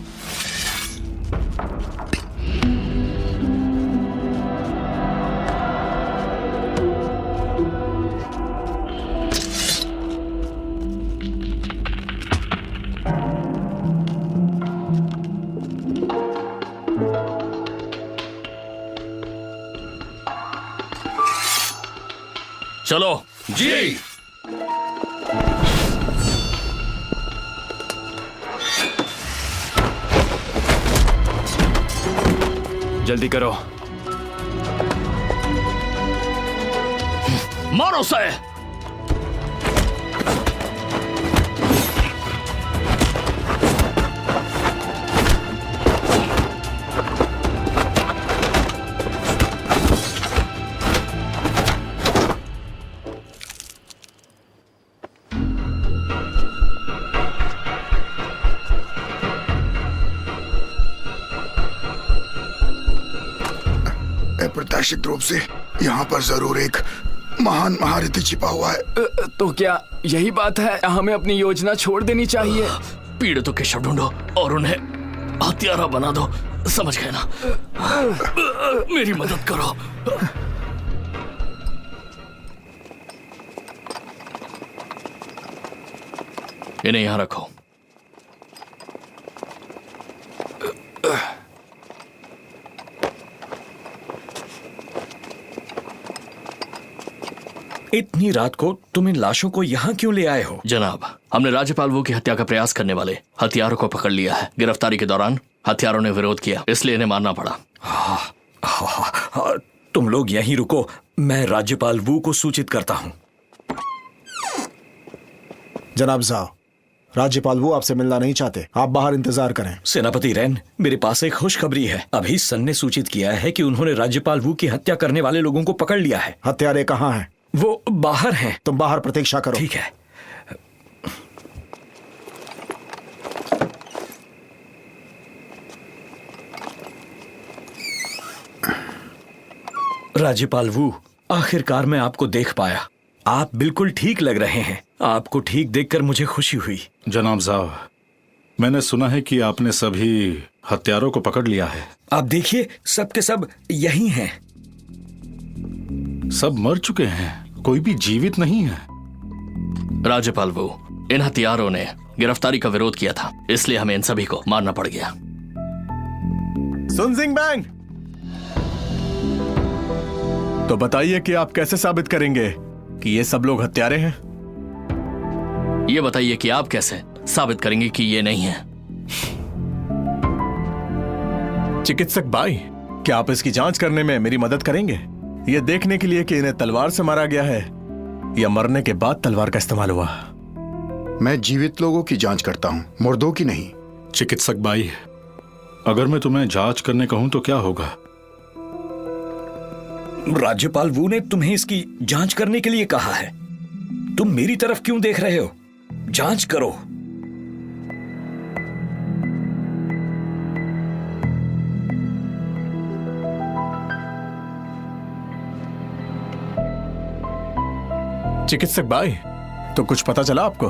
S13: चलो।
S3: जी।
S9: जल्दी करो।
S13: मारो उसे।
S6: अप्रत्याशित रूप से यहाँ पर जरूर एक महान महारथी छिपा हुआ है।
S9: तो क्या यही बात है? हमें अपनी योजना छोड़ देनी चाहिए।
S13: पीड़ितों के शव ढूंढो और उन्हें हत्यारा बना दो, समझ गए ना? मेरी मदद करो। इन्हें यहां रखो।
S3: इतनी रात को तुम इन लाशों को यहाँ क्यों ले आए हो?
S13: जनाब, हमने राज्यपाल वू की हत्या का प्रयास करने वाले हथियारों को पकड़ लिया है। गिरफ्तारी के दौरान हथियारों ने विरोध किया, इसलिए इन्हें मारना पड़ा।
S3: तुम लोग यहीं रुको, मैं राज्यपाल वू को सूचित करता हूँ।
S14: जनाब जाओ, राज्यपाल वू आपसे मिलना नहीं चाहते, आप बाहर इंतजार करें।
S3: सेनापति रैन, मेरे पास एक खुशखबरी है। अभी सन ने सूचित किया है कि उन्होंने राज्यपाल वू की हत्या करने वाले लोगों को पकड़ लिया है।
S14: हत्यारे कहाँ हैं?
S3: वो बाहर हैं।
S14: तुम बाहर प्रतीक्षा करो।
S3: ठीक है। राज्यपाल वू, आखिरकार मैं आपको देख पाया। आप बिल्कुल ठीक लग रहे हैं। आपको ठीक देखकर मुझे खुशी हुई।
S12: जनाब साहब, मैंने सुना है कि आपने सभी हत्यारों को पकड़ लिया है।
S3: आप देखिए, सब के सब यही हैं।
S12: सब मर चुके हैं, कोई भी जीवित नहीं है।
S13: राज्यपाल वू, इन हथियारों ने गिरफ्तारी का विरोध किया था, इसलिए हमें इन सभी को मारना पड़ गया।
S7: सुन सिंह बैंग, तो बताइए कि आप कैसे साबित करेंगे कि ये सब लोग हत्यारे हैं?
S13: ये बताइए कि आप कैसे साबित करेंगे कि ये नहीं है?
S7: चिकित्सक भाई, क्या आप इसकी जांच करने में मेरी मदद करेंगे? ये देखने के लिए कि इन्हें तलवार से मारा गया है या मरने के बाद तलवार का इस्तेमाल हुआ।
S6: मैं जीवित लोगों की जांच करता हूँ, मुर्दों की नहीं।
S12: चिकित्सक भाई, अगर मैं तुम्हें जांच करने कहूं तो क्या होगा?
S3: राज्यपाल वू ने तुम्हें इसकी जांच करने के लिए कहा है। तुम मेरी तरफ क्यों देख रहे हो? जांच करो।
S7: चिकित्सक भाई, तो कुछ पता चला आपको?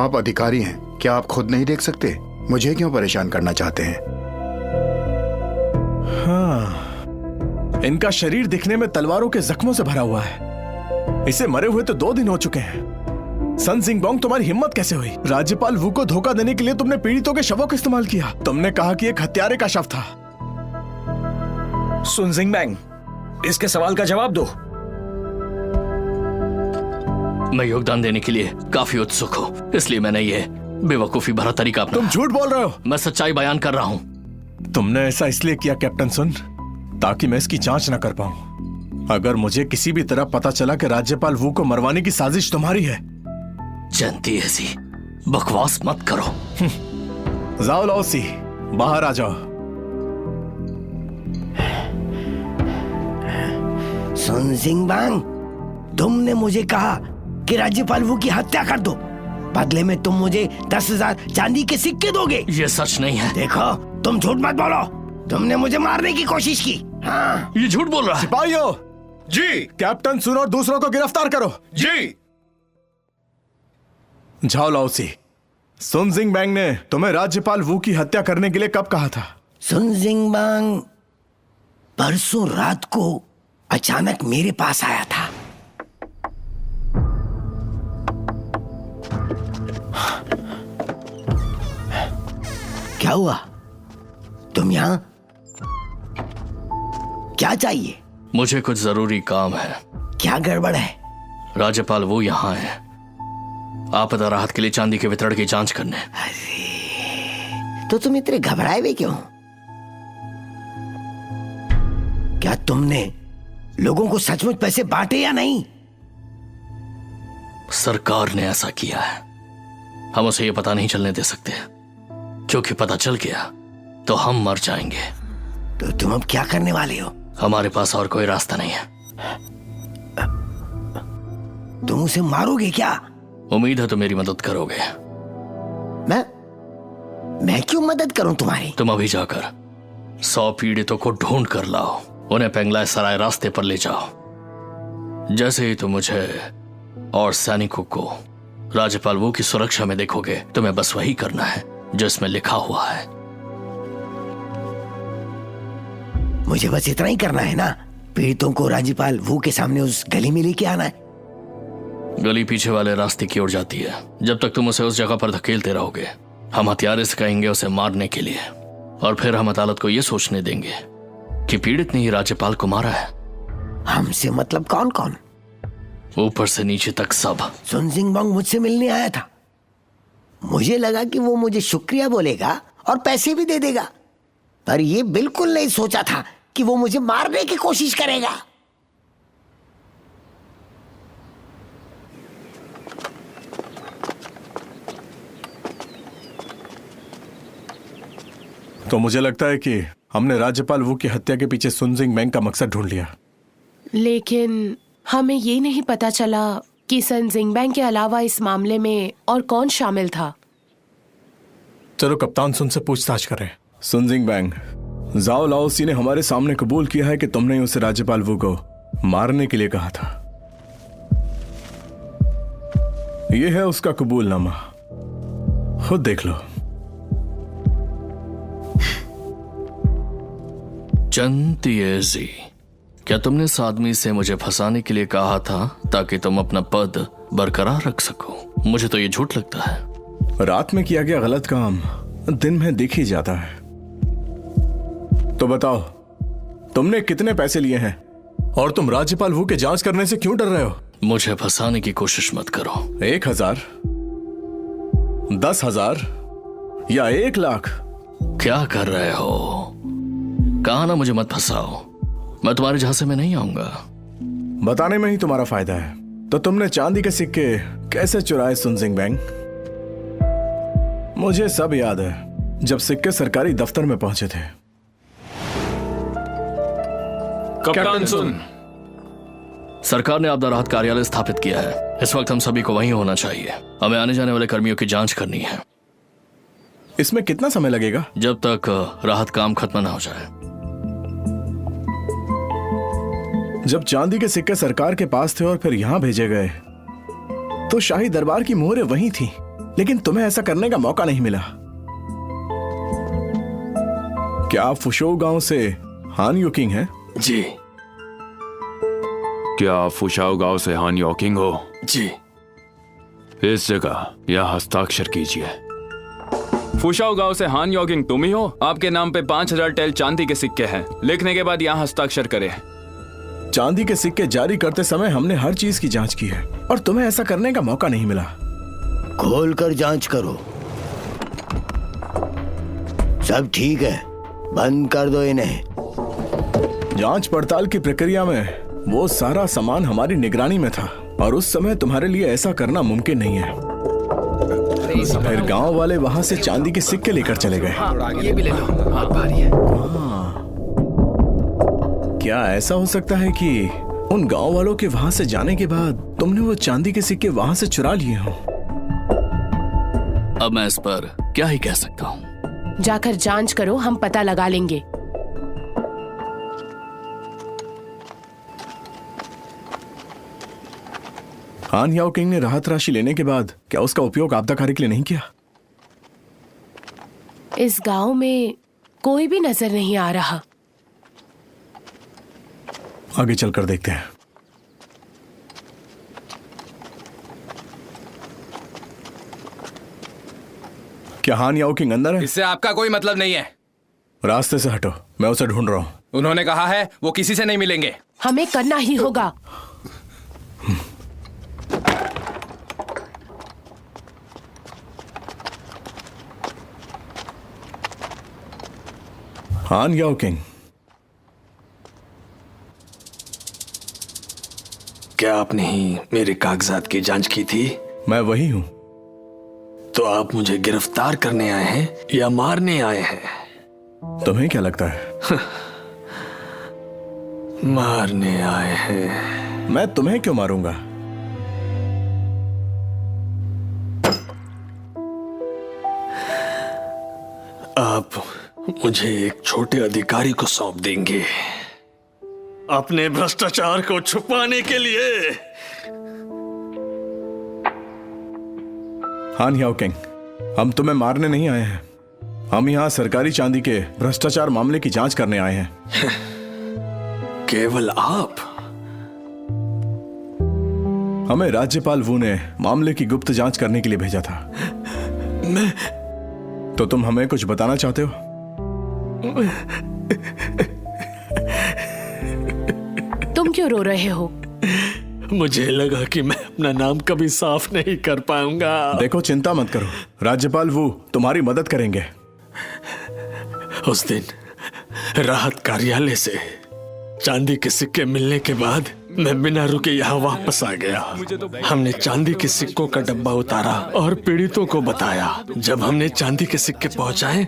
S6: आप अधिकारी हैं, क्या आप खुद नहीं देख सकते? मुझे क्यों परेशान करना चाहते हैं?
S7: हाँ, इनका शरीर दिखने में तलवारों के जख्मों से भरा हुआ है। इसे मरे हुए तो 2 दिन हो चुके हैं। सन जिंगबोंग, तुम्हारी हिम्मत कैसे हुई? राज्यपाल वू को धोखा देने के लिए तुमने पीड़ितों के शवों का इस्तेमाल किया। तुमने कहा कि एक हत्यारे का शव था।
S3: सुन जिंगबैंग, इसके सवाल का जवाब दो।
S13: मैं योगदान देने के लिए काफी उत्सुक हूँ, इसलिए मैंने ये बेवकूफी भरा तरीका अपनाया।
S7: तुम झूठ बोल रहे हो।
S13: मैं सच्चाई बयान कर रहा हूँ।
S7: तुमने ऐसा इसलिए किया कैप्टन सुन, ताकि मैं इसकी जांच न कर पाऊं। अगर मुझे किसी भी तरह पता चला कि राज्यपाल वू को मरवाने की साजिश तुम्हारी है।
S13: जानती है जी, बकवास मत करो।
S7: जाओ लाओसी, बाहर आ जाओ।
S5: सुन जिंगबांग, तुमने मुझे कहा कि राज्यपाल वू की हत्या कर दो, बदले में तुम मुझे 10,000 चांदी के सिक्के दोगे।
S13: ये सच नहीं है।
S5: देखो, तुम झूठ मत बोलो। तुमने मुझे मारने की कोशिश की। हाँ,
S13: ये झूठ बोल रहा है।
S7: सिपाहियों,
S10: जी।
S7: कैप्टन सुन और दूसरों को गिरफ्तार करो।
S10: जी।
S7: जाओ लाओसी, सुन जिंगबैंग ने तुम्हें राज्यपाल वू की हत्या करने के लिए कब कहा था?
S5: सुन जिंगबांग परसों रात को अचानक मेरे पास आया था। क्या हुआ? तुम यहाँ? क्या चाहिए?
S13: मुझे कुछ जरूरी काम है।
S5: क्या गड़बड़ है?
S13: राज्यपाल वो यहाँ है, आपदा राहत के लिए चांदी के वितरण की जांच करने।
S5: अरे, तो तुम इतने घबराए हुए क्यों? क्या तुमने लोगों को सचमुच पैसे बांटे या नहीं?
S13: सरकार ने ऐसा किया है। हम उसे ये पता नहीं चलने दे सकते, क्योंकि पता चल गया तो हम मर जाएंगे।
S5: तो तुम अब क्या करने वाले हो?
S13: हमारे पास और कोई रास्ता नहीं है।
S5: तुम उसे मारोगे क्या?
S13: उम्मीद है तो मेरी मदद करोगे।
S5: मैं क्यों मदद करूं तुम्हारी?
S13: तुम अभी जाकर 100 पीड़ितों को ढूंढ कर लाओ, उन्हें पेंगलाई सराय रास्ते पर ले जाओ। जैसे ही तुम मुझे और सैनिकों को राज्यपाल वो की सुरक्षा में देखोगे, तुम्हें बस वही करना है जो इसमें लिखा हुआ है।
S5: मुझे बस इतना ही करना है ना? पीड़ितों को राज्यपाल वू के सामने उस गली में लेके आना है।
S13: गली पीछे वाले रास्ते की ओर जाती है। जब तक तुम उसे उस जगह पर धकेलते रहोगे, हम हथियारे से कहेंगे उसे मारने के लिए, और फिर हम अदालत को यह सोचने देंगे कि पीड़ित ने ही राज्यपाल को मारा है।
S5: हमसे मतलब कौन कौन?
S13: ऊपर से नीचे तक सब।
S5: सुन जिंगबोंग मुझसे मिलने आया था। मुझे लगा कि वो मुझे शुक्रिया बोलेगा और पैसे भी दे देगा, पर ये बिल्कुल नहीं सोचा था कि वो मुझे मारने की कोशिश करेगा।
S7: तो मुझे लगता है कि हमने राज्यपाल वू की हत्या के पीछे सुन जिंगबैंग का मकसद ढूंढ लिया।
S11: लेकिन हमें ये नहीं पता चला कि सन जिंगबैंग के अलावा इस मामले में और कौन शामिल था।
S7: चलो कप्तान सुन से पूछताछ करें। सुन जिंगबैंग, जाओ लाओसी ने हमारे सामने कबूल किया है कि तुमने उसे राज्यपाल वू को मारने के लिए कहा था। यह है उसका कबूलनामा, खुद देख लो।
S13: चंतिएजी, क्या तुमने इस आदमी से मुझे फंसाने के लिए कहा था ताकि तुम अपना पद बरकरार रख सको? मुझे तो ये झूठ लगता है।
S7: रात में किया गया गलत काम दिन में दिख ही जाता है। तो बताओ, तुमने कितने पैसे लिए हैं और तुम राज्यपाल वू के जांच करने से क्यों डर रहे हो?
S13: मुझे फंसाने की कोशिश मत करो।
S7: 1,000, 10,000 या 1,00,000?
S13: क्या कर रहे हो? कहा ना मुझे मत फंसाओ। मैं तुम्हारे झांसे में नहीं आऊंगा।
S7: बताने में ही तुम्हारा फायदा है। तो तुमने चांदी के सिक्के कैसे चुराए सुन जिंगबैंग? मुझे सब याद है, जब सिक्के सरकारी दफ्तर में पहुंचे थे।
S10: कप्तान सुन,
S13: सरकार ने आपदा राहत कार्यालय स्थापित किया है। इस वक्त हम सभी को वहीं होना चाहिए। हमें आने जाने वाले कर्मियों की जांच करनी है।
S7: इसमें कितना समय लगेगा?
S13: जब तक राहत काम खत्म ना हो जाए।
S7: जब चांदी के सिक्के सरकार के पास थे और फिर यहां भेजे गए, तो शाही दरबार की मोहरें वहीं थी, लेकिन तुम्हें ऐसा करने का मौका नहीं मिला। क्या आप फुशोउ गांव से हान योकिंग हैं?
S8: जी।
S15: क्या आप फुशाओ गांव से हान योकिंग हो?
S8: जी।
S15: इस जगह यहाँ हस्ताक्षर कीजिए। फुशाओ गांव से हान योकिंग तुम ही हो? आपके नाम पे 5000 टेल चांदी के सिक्के हैं। लिखने के बाद यहाँ हस्ताक्षर करें।
S7: चांदी के सिक्के जारी करते समय हमने हर चीज की जांच की है और तुम्हें ऐसा करने का मौका नहीं मिला।
S5: खोलकर जांच करो। सब ठीक है, बंद कर दो इन्हें।
S7: जांच पड़ताल की प्रक्रिया में वो सारा सामान हमारी निगरानी में था और उस समय तुम्हारे लिए ऐसा करना मुमकिन नहीं है। फिर गांव वाले वहां से चांदी के सिक्के लेकर चले गए।
S13: ये भी ले लो, बहुत भारी है।
S7: क्या ऐसा हो सकता है कि उन गांव वालों के वहां से जाने के बाद तुमने वो चांदी के सिक्के वहां से चुरा लिए हो?
S13: अब मैं इस पर क्या ही कह सकता हूँ।
S11: जाकर जांच करो, हम पता लगा लेंगे।
S7: हान याओकिंग ने राहत राशि लेने के बाद क्या उसका उपयोग आपदा कार्य के लिए नहीं किया?
S11: इस गांव में कोई भी नजर नहीं आ रहा।
S7: आगे चलकर देखते हैं। क्या हान याओकिंग अंदर है?
S4: इससे आपका कोई मतलब नहीं है।
S7: रास्ते से हटो, मैं उसे ढूंढ रहा हूं।
S4: उन्होंने कहा है वो किसी से नहीं मिलेंगे।
S11: हमें करना ही होगा।
S7: हान याओकिंग,
S8: क्या आपने ही मेरे कागजात की जांच की थी?
S7: मैं वही हूं।
S8: तो आप मुझे गिरफ्तार करने आए हैं या मारने आए हैं?
S7: तुम्हें क्या लगता है?
S8: मारने आए हैं।
S7: मैं तुम्हें क्यों मारूंगा?
S8: आप मुझे एक छोटे अधिकारी को सौंप देंगे अपने भ्रष्टाचार को छुपाने के लिए।
S7: हान याओकिंग, हम तुम्हें मारने नहीं आए हैं। हम यहाँ सरकारी चांदी के भ्रष्टाचार मामले की जांच करने आए हैं।
S8: केवल आप?
S7: हमें राज्यपाल वू ने मामले की गुप्त जांच करने के लिए भेजा था।
S8: मैं?
S7: तो तुम हमें कुछ बताना चाहते हो?
S11: तुम क्यों रो रहे हो?
S8: मुझे लगा कि मैं अपना नाम कभी साफ नहीं कर पाऊंगा।
S7: देखो, चिंता मत करो, राज्यपाल वू तुम्हारी मदद करेंगे।
S8: उस दिन राहत कार्यालय से चांदी के सिक्के मिलने के बाद मैं बिना रुके यहाँ वापस आ गया। हमने चांदी के सिक्कों का डब्बा उतारा और पीड़ितों को बताया। जब हमने चांदी के सिक्के पहुंचाए,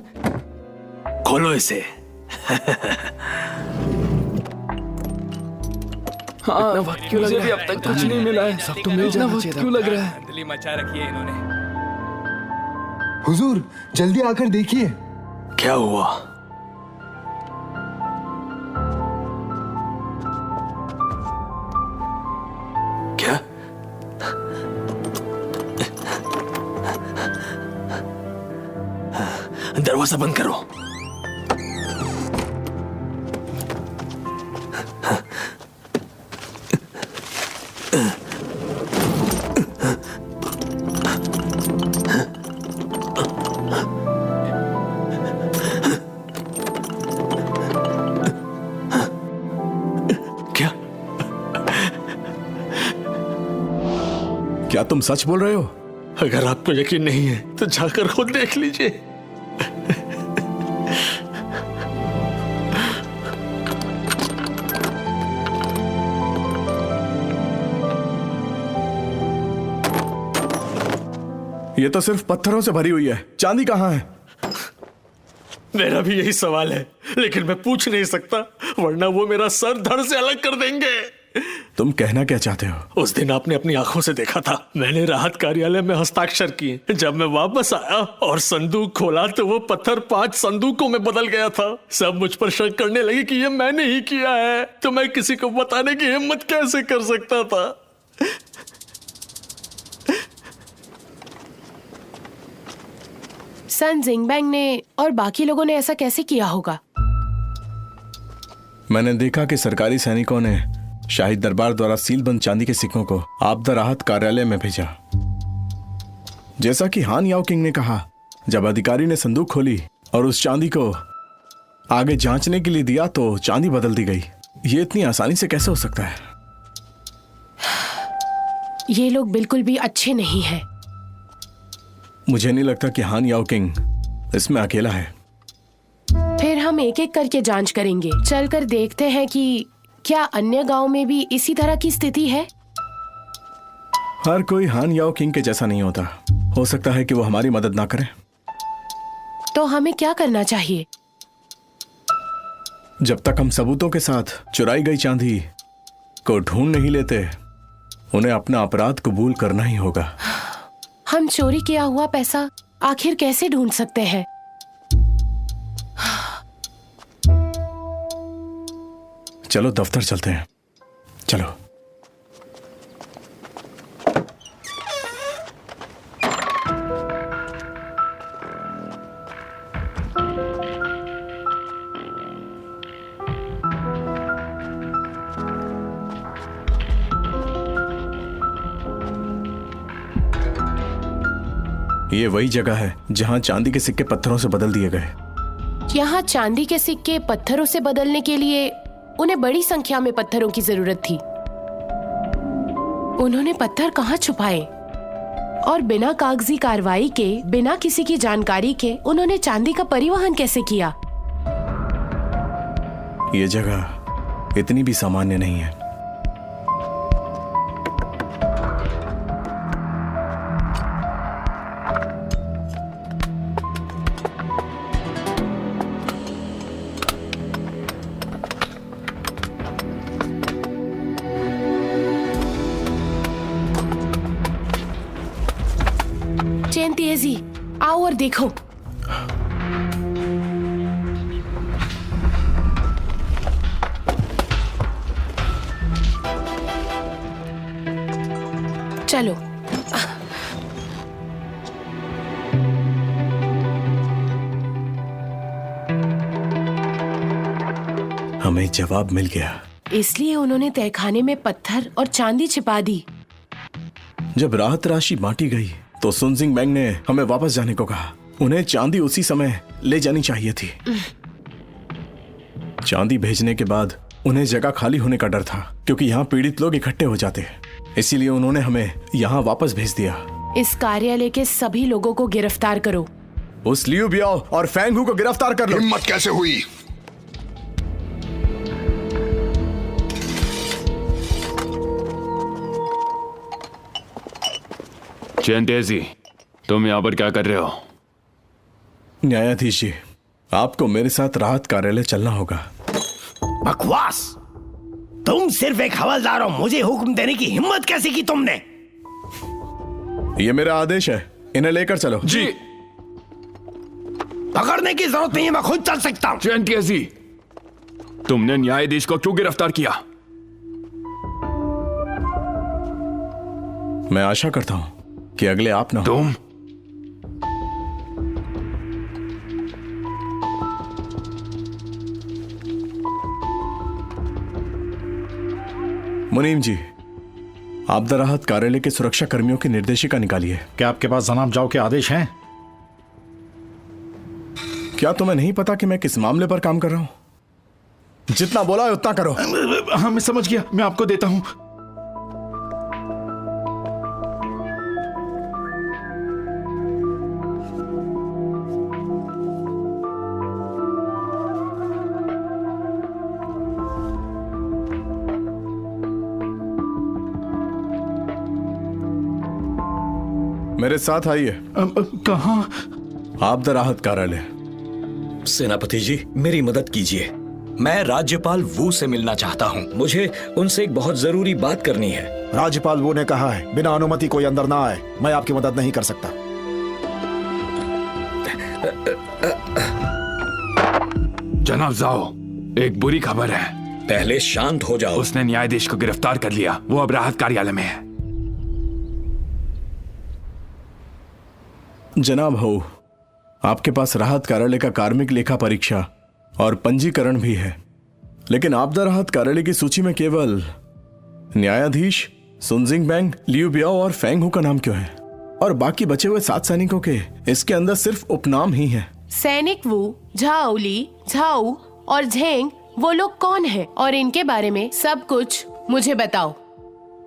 S8: खोलो इसे।
S9: हाँ, वक्त क्यों लग रहा है? अब तक कुछ नहीं मिला है। सब तो मिल जाना चाहिए। क्यों लग रहा है?
S4: दिल्ली मचा रखी है इन्होंने।
S16: हुजूर, जल्दी आकर देखिए।
S8: क्या हुआ? क्या? दरवाजा बंद करो।
S7: क्या तुम सच बोल रहे हो?
S8: अगर आपको यकीन नहीं है तो जाकर खुद देख लीजिए।
S7: ये तो सिर्फ पत्थरों से भरी हुई है, चांदी कहाँ है?
S8: मेरा भी यही सवाल है, लेकिन मैं पूछ नहीं सकता, वरना वो मेरा सर धड़ से अलग कर देंगे।
S7: तुम कहना क्या चाहते हो?
S8: उस दिन आपने अपनी आंखों से देखा था। मैंने राहत कार्यालय में हस्ताक्षर किए। जब मैं वापस आया और संदूक खोला तो वो पत्थर 5 संदूकों में बदल गया था। सब मुझ पर शक करने लगे कि ये मैंने ही किया है, तो मैं किसी को बताने की हिम्मत कैसे कर सकता था?
S11: सन जिंगबैंग ने और बाकी लोगों ने ऐसा कैसे किया होगा?
S7: मैंने देखा कि सरकारी सैनिकों ने शाही दरबार द्वारा सीलबंद चांदी के सिक्कों को आपदा राहत कार्यालय में भेजा। जैसा कि हान याओ किंग ने कहा, जब अधिकारी ने संदूक खोली और उस चांदी को आगे जांचने के लिए दिया तो चांदी बदल दी गई। ये इतनी आसानी से कैसे हो सकता है?
S11: ये लोग बिल्कुल भी अच्छे नहीं हैं।
S7: मुझे नहीं लगता कि हान याओ किंग इसमें अकेला है।
S11: फिर हम एक एक करके जांच करेंगे। चलकर देखते हैं कि क्या अन्य गांव में भी इसी तरह की स्थिति है।
S7: हर कोई हान याओ किंग के जैसा नहीं होता। हो सकता है कि वो हमारी मदद ना करे।
S11: तो हमें क्या करना चाहिए?
S7: जब तक हम सबूतों के साथ चुराई गई चांदी को ढूंढ नहीं लेते, उन्हें अपना अपराध कबूल करना ही होगा।
S11: हम चोरी किया हुआ पैसा आखिर कैसे ढूंढ सकते हैं?
S7: चलो दफ्तर चलते हैं। चलो। ये वही जगह है जहां चांदी के सिक्के पत्थरों से बदल दिए गए।
S11: यहाँ चांदी के सिक्के पत्थरों से बदलने के लिए उन्हें बड़ी संख्या में पत्थरों की जरूरत थी। उन्होंने पत्थर कहाँ छुपाए और बिना कागजी कार्रवाई के, बिना किसी की जानकारी के उन्होंने चांदी का परिवहन कैसे किया?
S7: ये जगह इतनी भी सामान्य नहीं है।
S11: तेजी आओ और देखो। चलो।
S7: हमें जवाब मिल गया।
S11: इसलिए उन्होंने तहखाने में पत्थर और चांदी छिपा दी।
S7: जब राहत राशि बांटी गई तो सुन जिंगबैंग ने हमें वापस जाने को कहा। उन्हें चांदी उसी समय ले जानी चाहिए थी। चांदी भेजने के बाद उन्हें जगह खाली होने का डर था, क्योंकि यहाँ पीड़ित लोग इकट्ठे हो जाते हैं। इसीलिए उन्होंने हमें यहाँ वापस भेज दिया।
S11: इस कार्यालय के सभी लोगों को गिरफ्तार करो।
S7: उस लियू बियाओ और फैंग हू को गिरफ्तार कर लो।
S6: हिम्मत कैसे हुई?
S15: चैन तेजी, तुम यहाँ पर क्या कर रहे हो?
S7: न्यायाधीश जी, आपको मेरे साथ राहत कार्यालय चलना होगा।
S5: बकवास! तुम सिर्फ एक हवलदार हो, मुझे हुक्म देने की हिम्मत कैसे की तुमने?
S7: ये मेरा आदेश है, इन्हें लेकर चलो।
S15: जी।
S5: पकड़ने की जरूरत नहीं है, मैं खुद चल सकता हूं।
S15: चैन तेजी, तुमने न्यायाधीश को क्यों गिरफ्तार किया?
S7: मैं आशा करता हूं कि अगले आप ना हो।
S15: तुम?
S7: मुनीम जी, आपदा राहत कार्यालय के सुरक्षा कर्मियों की निर्देशिका निकालिए।
S12: क्या आपके पास जनाब जाओ के आदेश हैं?
S7: क्या तुम्हें नहीं पता कि मैं किस मामले पर काम कर रहा हूं? जितना बोला है उतना करो।
S12: हाँ, मैं समझ गया, मैं आपको देता हूं।
S7: मेरे साथ आइए।
S12: कहाँ?
S7: आपदा राहत कार्यालय।
S3: सेनापति जी, मेरी मदद कीजिए। मैं राज्यपाल वू से मिलना चाहता हूँ। मुझे उनसे एक बहुत जरूरी बात करनी है।
S14: राज्यपाल वू ने कहा है बिना अनुमति कोई अंदर ना आए। मैं आपकी मदद नहीं कर सकता।
S15: जनाब जाओ, एक बुरी खबर है।
S3: पहले शांत हो जाओ।
S15: उसने न्यायाधीश को गिरफ्तार कर लिया। वो अब राहत कार्यालय में है।
S7: जनाब हो, आपके पास राहत कार्यालय का कार्मिक लेखा परीक्षा और पंजीकरण भी है, लेकिन आपदा राहत कार्यालय की सूची में केवल न्यायाधीश सुनजिंग बैंग, लियू बियाओ और फेंग हू का नाम क्यों है? और बाकी बचे हुए 7 सैनिकों के इसके अंदर सिर्फ उपनाम ही है।
S11: सैनिक वू, झाओली, झाऊ और झेंग वो लोग कौन हैं? और इनके बारे में सब कुछ मुझे बताओ।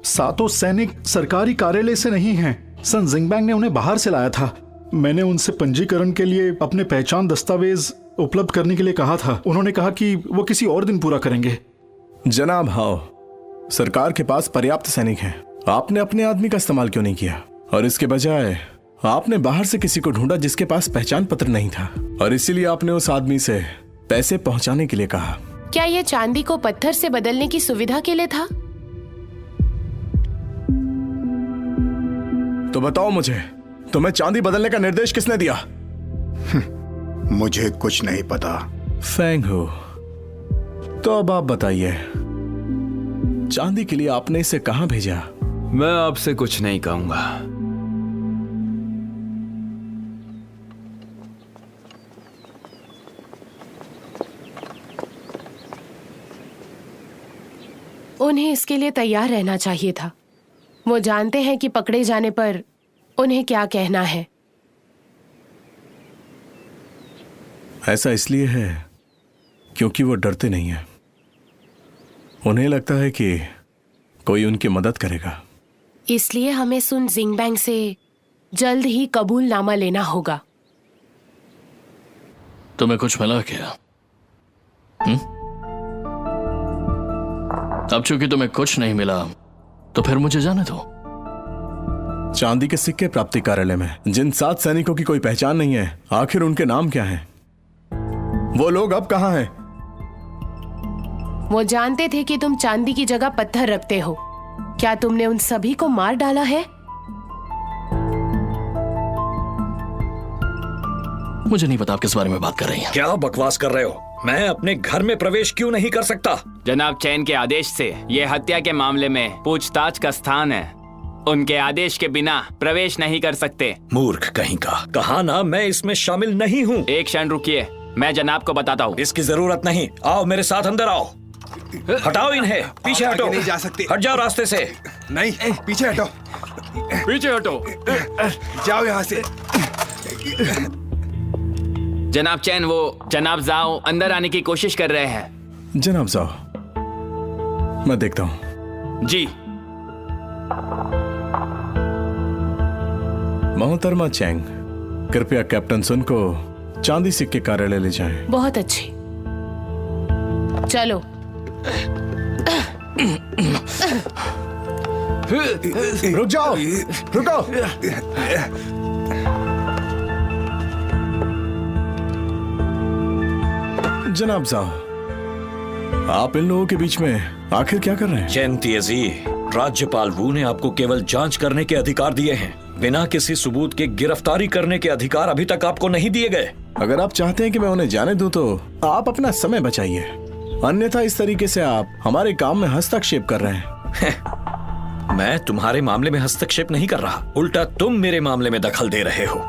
S12: 7 सैनिक सरकारी कार्यालय से नहीं हैं। सन जिंगबैंग ने उन्हें बाहर से लाया था। मैंने उनसे पंजीकरण के लिए अपने पहचान दस्तावेज उपलब्ध करने के लिए कहा था। उन्होंने कहा कि वो किसी और दिन पूरा करेंगे।
S7: जनाब हाओ, सरकार के पास पर्याप्त सैनिक हैं। आपने अपने आदमी का इस्तेमाल क्यों नहीं किया? और इसके बजाय आपने बाहर से किसी को ढूंढा जिसके पास पहचान पत्र नहीं था, और इसीलिए आपने उस आदमी से पैसे पहुंचाने के लिए कहा।
S11: क्या ये चांदी को पत्थर से बदलने की सुविधा के लिए था?
S7: तो बताओ मुझे, तुम्हें चांदी बदलने का निर्देश किसने दिया?
S6: मुझे कुछ नहीं पता।
S7: फेंग हो, तो अब आप बताइए, चांदी के लिए आपने इसे कहां भेजा?
S15: मैं आपसे कुछ नहीं कहूंगा।
S11: उन्हें इसके लिए तैयार रहना चाहिए था। वो जानते हैं कि पकड़े जाने पर उन्हें क्या कहना है।
S7: ऐसा इसलिए है क्योंकि वो डरते नहीं हैं। उन्हें लगता है कि कोई उनकी मदद करेगा।
S11: इसलिए हमें सुन जिंगबैंग से जल्द ही कबूलनामा लेना होगा।
S13: तुम्हें कुछ मिला क्या? अब चूंकि तुम्हें कुछ नहीं मिला तो फिर मुझे जाने दो।
S7: चांदी के सिक्के प्राप्ति कार्यालय में जिन 7 सैनिकों की कोई पहचान नहीं है, आखिर उनके नाम क्या हैं? वो लोग अब कहां हैं?
S11: वो जानते थे कि तुम चांदी की जगह पत्थर रखते हो। क्या तुमने उन सभी को मार डाला है?
S13: मुझे नहीं पता आप किस बारे में बात कर रही हैं।
S3: क्या बकवास कर रहे हो? मैं अपने घर में प्रवेश क्यों नहीं कर सकता?
S15: जनाब चैन के आदेश से ये हत्या के मामले में पूछताछ का स्थान है। उनके आदेश के बिना प्रवेश नहीं कर सकते।
S3: मूर्ख कहीं का। कहा ना मैं इसमें शामिल नहीं हूँ।
S15: एक क्षण रुकिए, मैं जनाब को बताता हूँ।
S3: इसकी जरूरत नहीं। आओ मेरे साथ अंदर आओ। हटाओ इन्हें। पीछे हटो।
S6: नहीं जा सकते।
S3: हट जाओ रास्ते से।
S6: नहीं, पीछे हटो।
S15: पीछे हटो।
S6: जाओ यहाँ से।
S15: जनाब चैन, वो जनाब जाओ अंदर आने की कोशिश कर रहे हैं।
S7: जनाब जाओ, मैं देखता हूं।
S15: जी।
S7: मोहतरमा चैंग, कृपया कैप्टन सुन को चांदी सिक्के कार्यालय ले जाएं।
S11: बहुत अच्छी। चलो।
S7: रुक जाओ, रुको। जनाब साहब, आप इन लोगों के बीच में आखिर क्या कर रहे हैं?
S3: चैन तिएजी, राज्यपाल वू ने आपको केवल जांच करने के अधिकार दिए हैं। बिना किसी सबूत के गिरफ्तारी करने के अधिकार अभी तक आपको नहीं दिए गए।
S7: अगर आप चाहते हैं कि मैं उन्हें जाने दूं तो आप अपना समय बचाइए, अन्यथा इस तरीके से आप हमारे काम में हस्तक्षेप कर रहे हैं।
S3: मैं तुम्हारे मामले में हस्तक्षेप नहीं कर रहा, उल्टा तुम मेरे मामले में दखल दे रहे हो।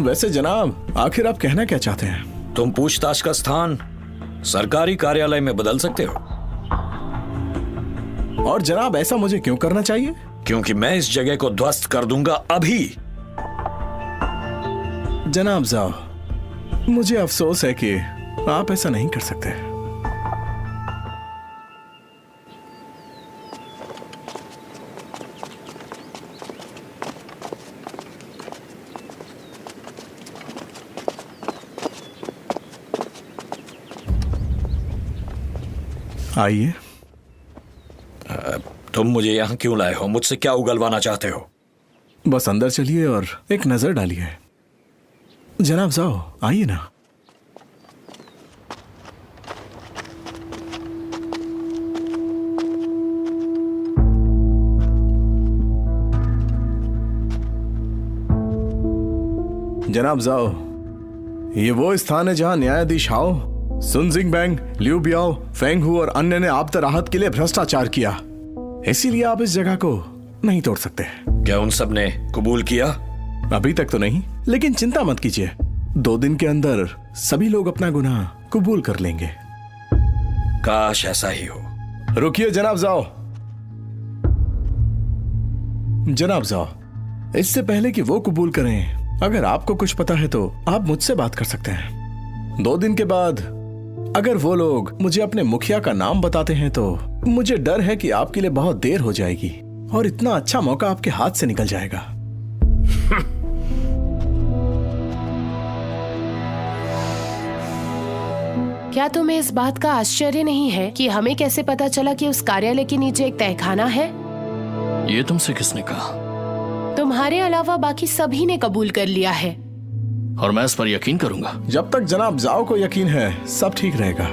S7: वैसे जनाब, आखिर आप कहना क्या चाहते हैं?
S3: तुम पूछताछ का स्थान सरकारी कार्यालय में बदल सकते हो।
S7: और जनाब, ऐसा मुझे क्यों करना चाहिए?
S3: क्योंकि मैं इस जगह को ध्वस्त कर दूंगा अभी।
S7: जनाब जाओ, मुझे अफसोस है कि आप ऐसा नहीं कर सकते। आइए।
S3: तुम मुझे यहाँ क्यों लाए हो? मुझसे क्या उगलवाना चाहते हो?
S7: बस अंदर चलिए और एक नजर डालिए। जनाब जाओ, आइए ना। जनाब जाओ, ये वो स्थान है जहां न्यायाधीश हाओ, सुनजिंग बैंग, लियू बियाओ, फेंग हू और अन्य ने आपदा राहत के लिए भ्रष्टाचार किया। इसीलिए आप इस जगह को नहीं तोड़ सकते।
S3: क्या उन सब ने कबूल किया?
S7: अभी तक तो नहीं, लेकिन चिंता मत कीजिए, 2 दिन के अंदर सभी लोग अपना गुनाह कबूल कर लेंगे।
S3: काश ऐसा ही हो।
S7: रुकिए जनाब जाओ। जनाब जाओ, इससे पहले कि वो कबूल करें, अगर आपको कुछ पता है तो आप मुझसे बात कर सकते हैं। 2 दिन के बाद अगर वो लोग मुझे अपने मुखिया का नाम बताते हैं तो मुझे डर है कि आपके लिए बहुत देर हो जाएगी और इतना अच्छा मौका आपके हाथ से निकल जाएगा।
S11: क्या तुम्हें इस बात का आश्चर्य नहीं है कि हमें कैसे पता चला कि उस कार्यालय के नीचे एक तहखाना है?
S13: ये तुमसे किसने कहा?
S11: तुम्हारे अलावा बाकी सभी ने कबूल कर लिया है।
S13: और मैं इस पर यकीन करूंगा।
S7: जब तक जनाब जाओ को यकीन है, सब ठीक रहेगा।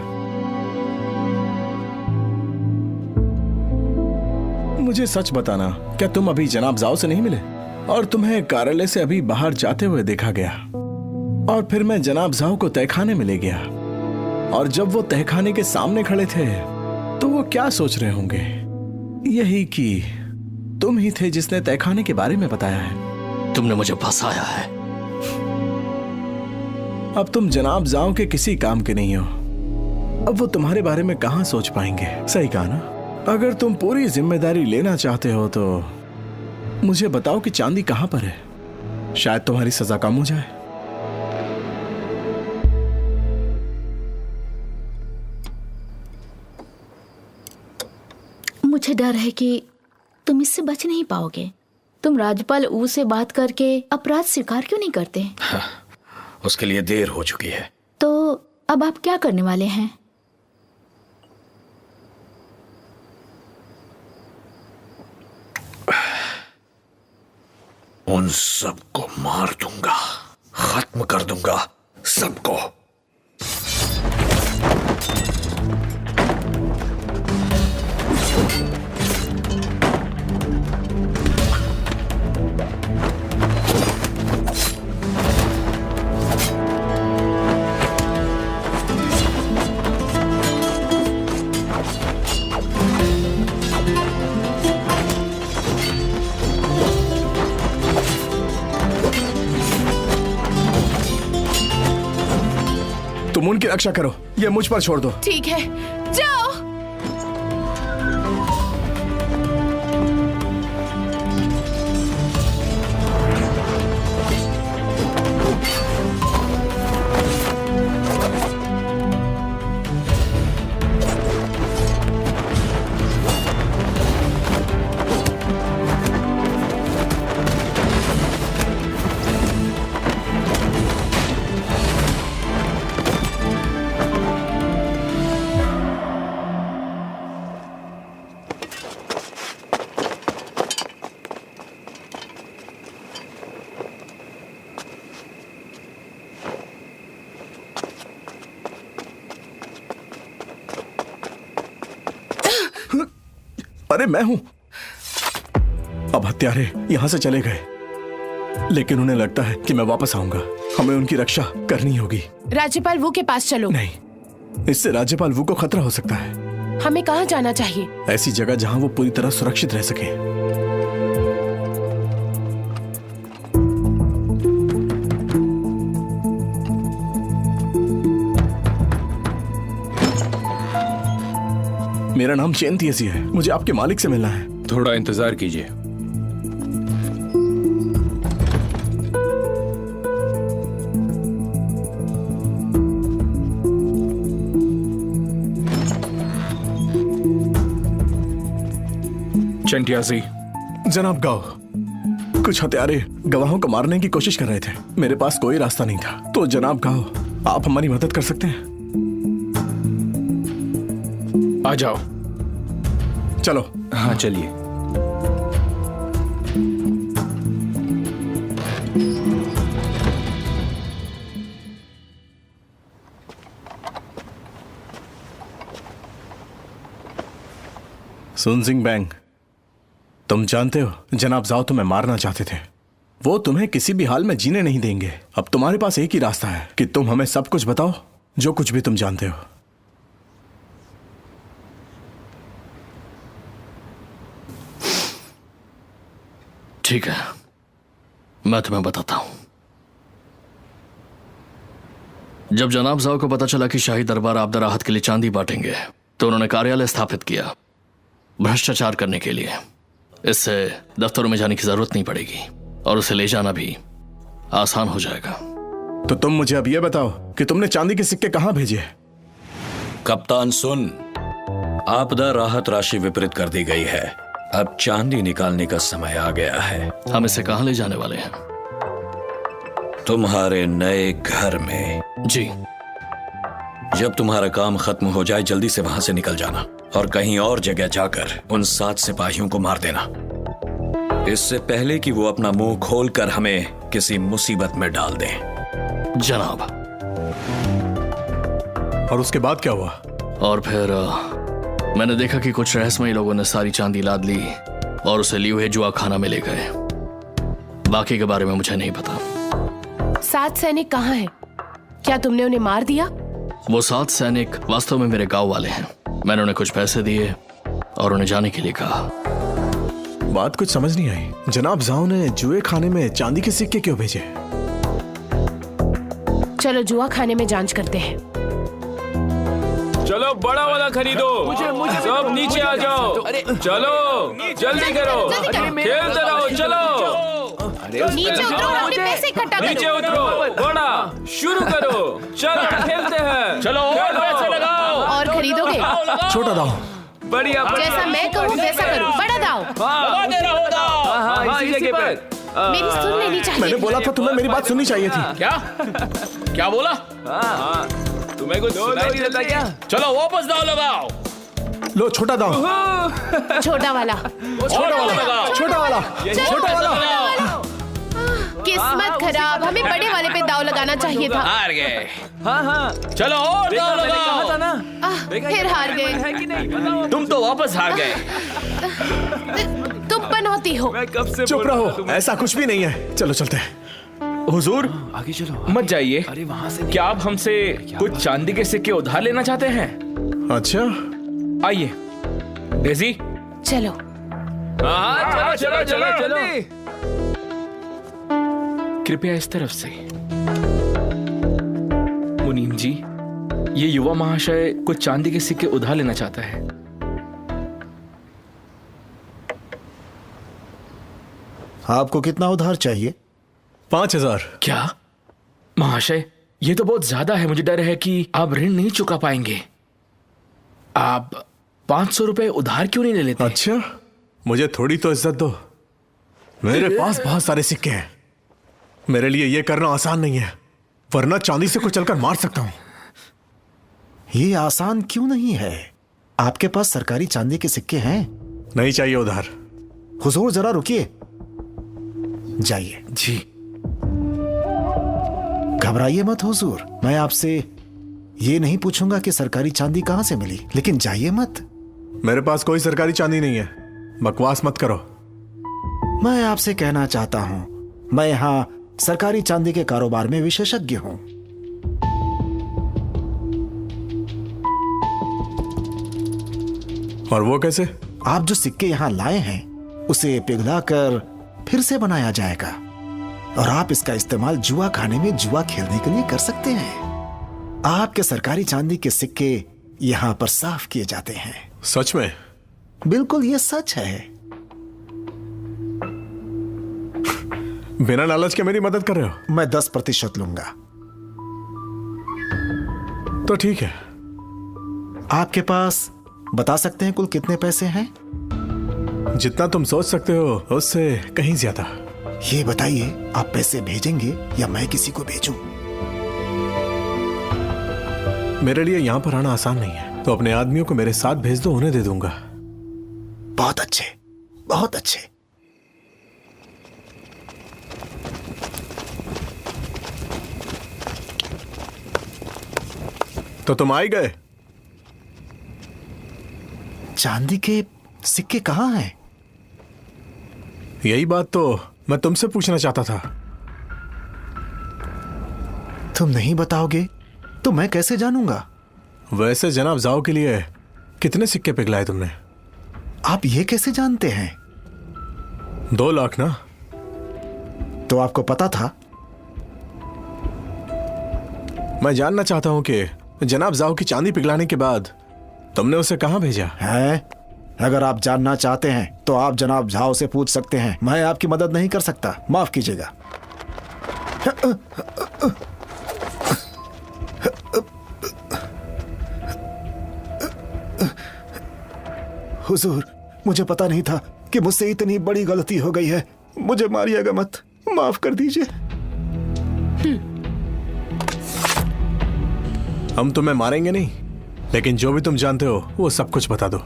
S7: मुझे सच बताना, क्या तुम अभी जनाब जाओ से नहीं मिले? और तुम्हें कार्यालय से अभी बाहर जाते हुए देखा गया, और फिर मैं जनाब जाओ को तहखाने में ले गया, और जब वो तहखाने के सामने खड़े थे तो वो क्या सोच रहे होंगे? यही कि तुम ही थे जिसने तहखाने के बारे में बताया है।
S13: तुमने मुझे फंसाया है।
S7: अब तुम जनाब जाओ के किसी काम के नहीं हो। अब वो तुम्हारे बारे में कहां सोच पाएंगे? सही कहा ना? अगर तुम पूरी जिम्मेदारी लेना चाहते हो तो मुझे बताओ कि चांदी कहां पर है, शायद तुम्हारी सजा कम हो जाए।
S17: मुझे डर है कि तुम इससे बच नहीं पाओगे। तुम राज्यपाल ऊ से बात करके अपराध स्वीकार क्यों नहीं करते?
S3: हाँ, उसके लिए देर हो चुकी है।
S17: तो अब आप क्या करने वाले हैं?
S3: उन सबको मार दूंगा, खत्म कर दूंगा सबको।
S7: तुम उनकी रक्षा करो, ये मुझ पर छोड़ दो।
S11: ठीक है, जाओ।
S7: अरे मैं हूं। अब हत्यारे यहां से चले गए, लेकिन उन्हें लगता है कि मैं वापस आऊंगा। हमें उनकी रक्षा करनी होगी।
S11: राज्यपाल वू के पास चलो।
S7: नहीं, इससे राज्यपाल वू को खतरा हो सकता है।
S11: हमें कहाँ जाना चाहिए?
S7: ऐसी जगह जहां वो पूरी तरह सुरक्षित रह सके। मेरा नाम चेन तियसी है, मुझे आपके मालिक से मिलना है।
S15: थोड़ा इंतजार कीजिए।
S10: चंटियासी।
S7: जनाब गाओ, कुछ हत्यारे गवाहों को मारने की कोशिश कर रहे थे। मेरे पास कोई रास्ता नहीं था, तो जनाब गाओ, आप हमारी मदद कर सकते हैं?
S10: आ जाओ।
S7: चलो।
S15: हाँ चलिए।
S7: सुन सिंह बैंग, तुम जानते हो जनाब जाओ तुम्हें मारना चाहते थे। वो तुम्हें किसी भी हाल में जीने नहीं देंगे। अब तुम्हारे पास एक ही रास्ता है कि तुम हमें सब कुछ बताओ, जो कुछ भी तुम जानते हो।
S13: ठीक है, मैं तुम्हें बताता हूं। जब जनाब जाओ को पता चला कि शाही दरबार आपदा राहत के लिए चांदी बांटेंगे तो उन्होंने कार्यालय स्थापित किया भ्रष्टाचार करने के लिए। इससे दफ्तरों में जाने की जरूरत नहीं पड़ेगी और उसे ले जाना भी आसान हो जाएगा।
S7: तो तुम मुझे अब यह बताओ कि तुमने चांदी के सिक्के कहां भेजे?
S3: कप्तान सुन, आपदा राहत राशि वितरित कर दी गई है। अब चांदी निकालने का समय आ गया है।
S13: हम इसे कहां ले जाने वाले हैं?
S3: तुम्हारे नए घर में।
S13: जी।
S3: जब तुम्हारा काम खत्म हो जाए जल्दी से वहां से निकल जाना और कहीं और जगह जाकर उन 7 सिपाहियों को मार देना, इससे पहले कि वो अपना मुंह खोलकर हमें किसी मुसीबत में डाल दें।
S13: जनाब।
S7: और उसके बाद क्या हुआ?
S13: और फिर मैंने देखा कि कुछ रहस्यमयी लोगों ने सारी चांदी लाद ली और उसे लिए हुए जुआ खाना में ले गए। बाकी के बारे में मुझे नहीं पता।
S11: 7 सैनिक कहाँ हैं? क्या तुमने उन्हें मार दिया?
S13: वो 7 सैनिक वास्तव में मेरे गांव वाले हैं। मैंने उन्हें कुछ पैसे दिए और उन्हें जाने के लिए कहा।
S7: बात कुछ समझ नहीं आई। जनाब जाओ ने जुए खाने में चांदी के सिक्के क्यों भेजे?
S11: चलो जुआ खाने में जांच करते हैं।
S15: चलो बड़ा वाला खरीदो। सब नीचे आ जाओ। चलो जल्दी करो, खेलते रहो। चलो
S11: नीचे उतरो, अपने पैसे इकट्ठा करो।
S15: नीचे उतरो, बड़ा शुरू करो। चलो खेलते हैं।
S4: चलो और पैसे लगाओ।
S11: और खरीदोगे?
S7: छोटा दाव।
S15: बढ़िया।
S11: जैसा मैं कहूँ वैसा करो। बड़ा दाव।
S15: इसी जगह पर।
S11: मेरी सुन लेनी चाहिए।
S7: मैंने बोला था तुम्हें मेरी बात सुननी चाहिए थी।
S4: क्या बोला?
S15: तुम्हें कुछ सुनाई नहीं देता क्या?
S4: चलो वापस दाव लगाओ।
S7: लो छोटा दाव।
S11: छोटा वाला।
S7: छोटा वाला। छोटा वाला। छोटा वाला।
S11: किस्मत खराब, हमें बड़े वाले पे दाव लगाना चाहिए था।
S4: हार गए।
S15: हाँ।
S4: चलो और दाव
S15: मैंने
S4: लगाओ।
S15: कहा था ना।
S11: फिर हार गए।
S15: है कि नहीं?
S4: तुम तो वापस हार गए।
S11: तुम पनौती हो।
S15: मैं कब से
S7: चुप रहो, ऐसा कुछ भी नहीं है। चलो चलते हैं।
S10: हुजूर
S15: आगे चलो।
S10: मत जाइए।
S15: अरे वहां से
S10: क्या आप हमसे कुछ चांदी के सिक्के उधार लेना चाहते हैं?
S7: अच्छा
S10: आइए डेजी।
S11: चलो।
S15: हाँ, चलो चलो चलो।
S10: कृपया इस तरफ से। मुनीम जी, ये युवा महाशय कुछ चांदी के सिक्के उधार लेना चाहता है।
S14: आपको कितना उधार चाहिए?
S7: 5000।
S10: क्या महाशय, ये तो बहुत ज्यादा है। मुझे डर है कि आप ऋण नहीं चुका पाएंगे। आप 500 रुपए उधार क्यों नहीं ले लेते?
S7: अच्छा, मुझे थोड़ी तो इज्जत दो। मेरे पास बहुत सारे सिक्के हैं। मेरे लिए ये करना आसान नहीं है, वरना चांदी से को चलकर मार सकता हूं।
S14: ये आसान क्यों नहीं है? आपके पास सरकारी चांदी के सिक्के हैं?
S7: नहीं चाहिए उधार।
S14: हुजूर जरा रुकिए। जाइए।
S10: जी।
S14: घबराइए मत हुजूर, मैं आपसे ये नहीं पूछूंगा कि सरकारी चांदी कहां से मिली, लेकिन जाइए मत।
S7: मेरे पास कोई सरकारी चांदी नहीं है, बकवास मत करो।
S14: मैं आपसे कहना चाहता हूं, मैं यहां सरकारी चांदी के कारोबार में विशेषज्ञ हूं।
S7: और वो कैसे?
S14: आप जो सिक्के यहां लाए हैं उसे पिघलाकर फिर से बनाया जाएगा और आप इसका इस्तेमाल जुआ खाने में जुआ खेलने के लिए कर सकते हैं। आपके सरकारी चांदी के सिक्के यहां पर साफ किए जाते हैं।
S7: सच में?
S14: बिल्कुल, ये सच है।
S7: बिना लालच के मेरी मदद कर रहे हो?
S14: मैं 10% लूंगा।
S7: तो ठीक है।
S14: आपके पास बता सकते हैं कुल कितने पैसे हैं?
S7: जितना तुम सोच सकते हो उससे कहीं ज्यादा।
S14: ये बताइए, आप पैसे भेजेंगे या मैं किसी को भेजूं?
S7: मेरे लिए यहां पर आना आसान नहीं है, तो अपने आदमियों को मेरे साथ भेज दो, उन्हें दे दूंगा।
S14: बहुत अच्छे, बहुत अच्छे।
S7: तो तुम आ ही गए।
S14: चांदी के सिक्के कहां हैं?
S7: यही बात तो मैं तुमसे पूछना चाहता था।
S14: तुम नहीं बताओगे तो मैं कैसे जानूंगा?
S7: वैसे जनाब जाओ के लिए कितने सिक्के पिघलाए तुमने?
S14: आप ये कैसे जानते हैं?
S7: 2 लाख ना?
S14: तो आपको पता था?
S7: मैं जानना चाहता हूं कि जनाब जाओ की चांदी पिघलाने के बाद तुमने उसे कहां भेजा
S14: है? अगर आप जानना चाहते हैं तो आप जनाब झाओ से पूछ सकते हैं। मैं आपकी मदद नहीं कर सकता, माफ कीजिएगा। हुजूर, मुझे पता नहीं था कि मुझसे इतनी बड़ी गलती हो गई है। मुझे मारिएगा मत, माफ कर दीजिए।
S7: हम तुम्हें मारेंगे नहीं, लेकिन जो भी तुम जानते हो वो सब कुछ बता दो।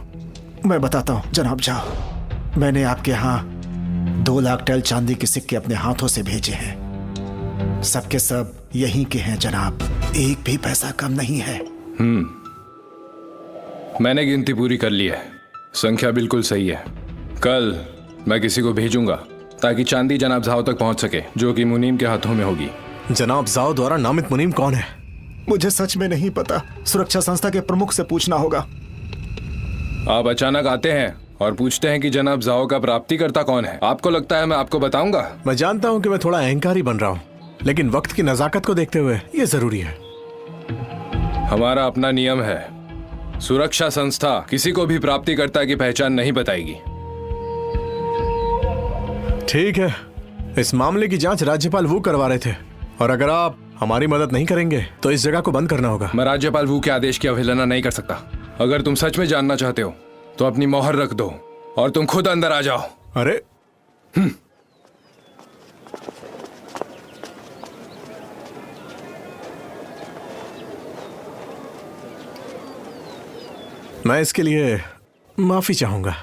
S14: मैं बताता हूं जनाब जाओ। मैंने आपके यहाँ 2 लाख टेल चांदी के सिक्के अपने हाथों से भेजे हैं। सबके सब यहीं के हैं जनाब, एक भी पैसा कम नहीं है।
S15: मैंने गिनती पूरी कर ली है, संख्या बिल्कुल सही है। कल मैं किसी को भेजूंगा ताकि चांदी जनाब जाओ तक पहुंच सके, जो कि मुनीम के हाथों में होगी।
S7: जनाब जाओ द्वारा नामित मुनीम कौन है?
S14: मुझे सच में नहीं पता, सुरक्षा संस्था के प्रमुख से पूछना होगा।
S15: आप अचानक आते हैं और पूछते हैं कि जनाब जाओ का प्राप्तिकर्ता कौन है। आपको लगता है मैं आपको बताऊंगा?
S7: मैं जानता हूं कि मैं थोड़ा अहंकारी बन रहा हूं, लेकिन वक्त की नजाकत को देखते हुए ये जरूरी है।
S15: हमारा अपना नियम है, सुरक्षा संस्था किसी को भी प्राप्तिकर्ता की पहचान नहीं बताएगी।
S7: ठीक है, इस मामले की जांच राज्यपाल वू करवा रहे थे, और अगर आप हमारी मदद नहीं करेंगे तो इस जगह को बंद करना होगा।
S15: मैं राज्यपाल वू के आदेश की अवहेलना नहीं कर सकता। अगर तुम सच में जानना चाहते हो तो अपनी मोहर रख दो और तुम खुद अंदर आ जाओ।
S7: अरे मैं इसके लिए माफी चाहूंगा।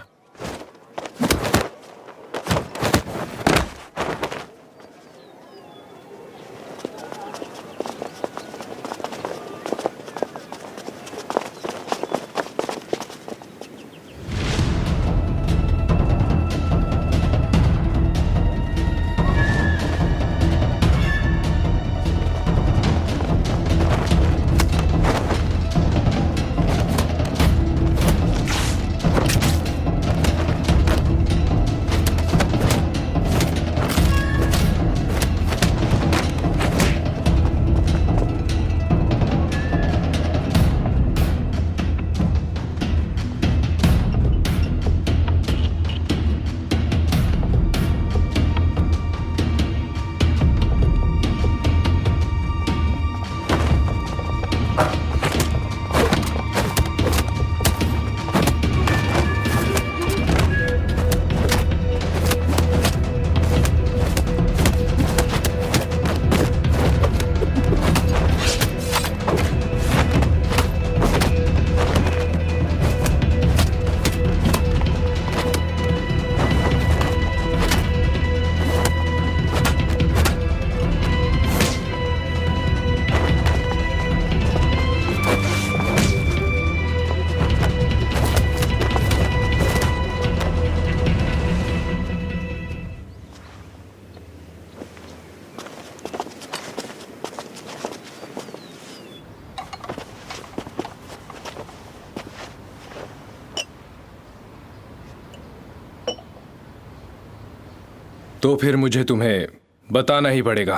S15: तो फिर मुझे तुम्हें बताना ही पड़ेगा।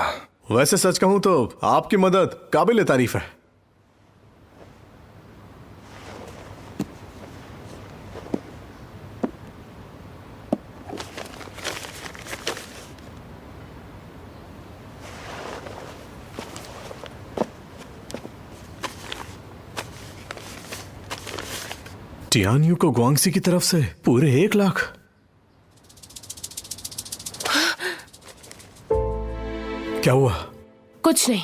S7: वैसे सच कहूं तो आपकी मदद काबिल तारीफ है। टियानयू को ग्वांगसी की तरफ से पूरे 1 लाख। क्या हुआ?
S11: कुछ नहीं।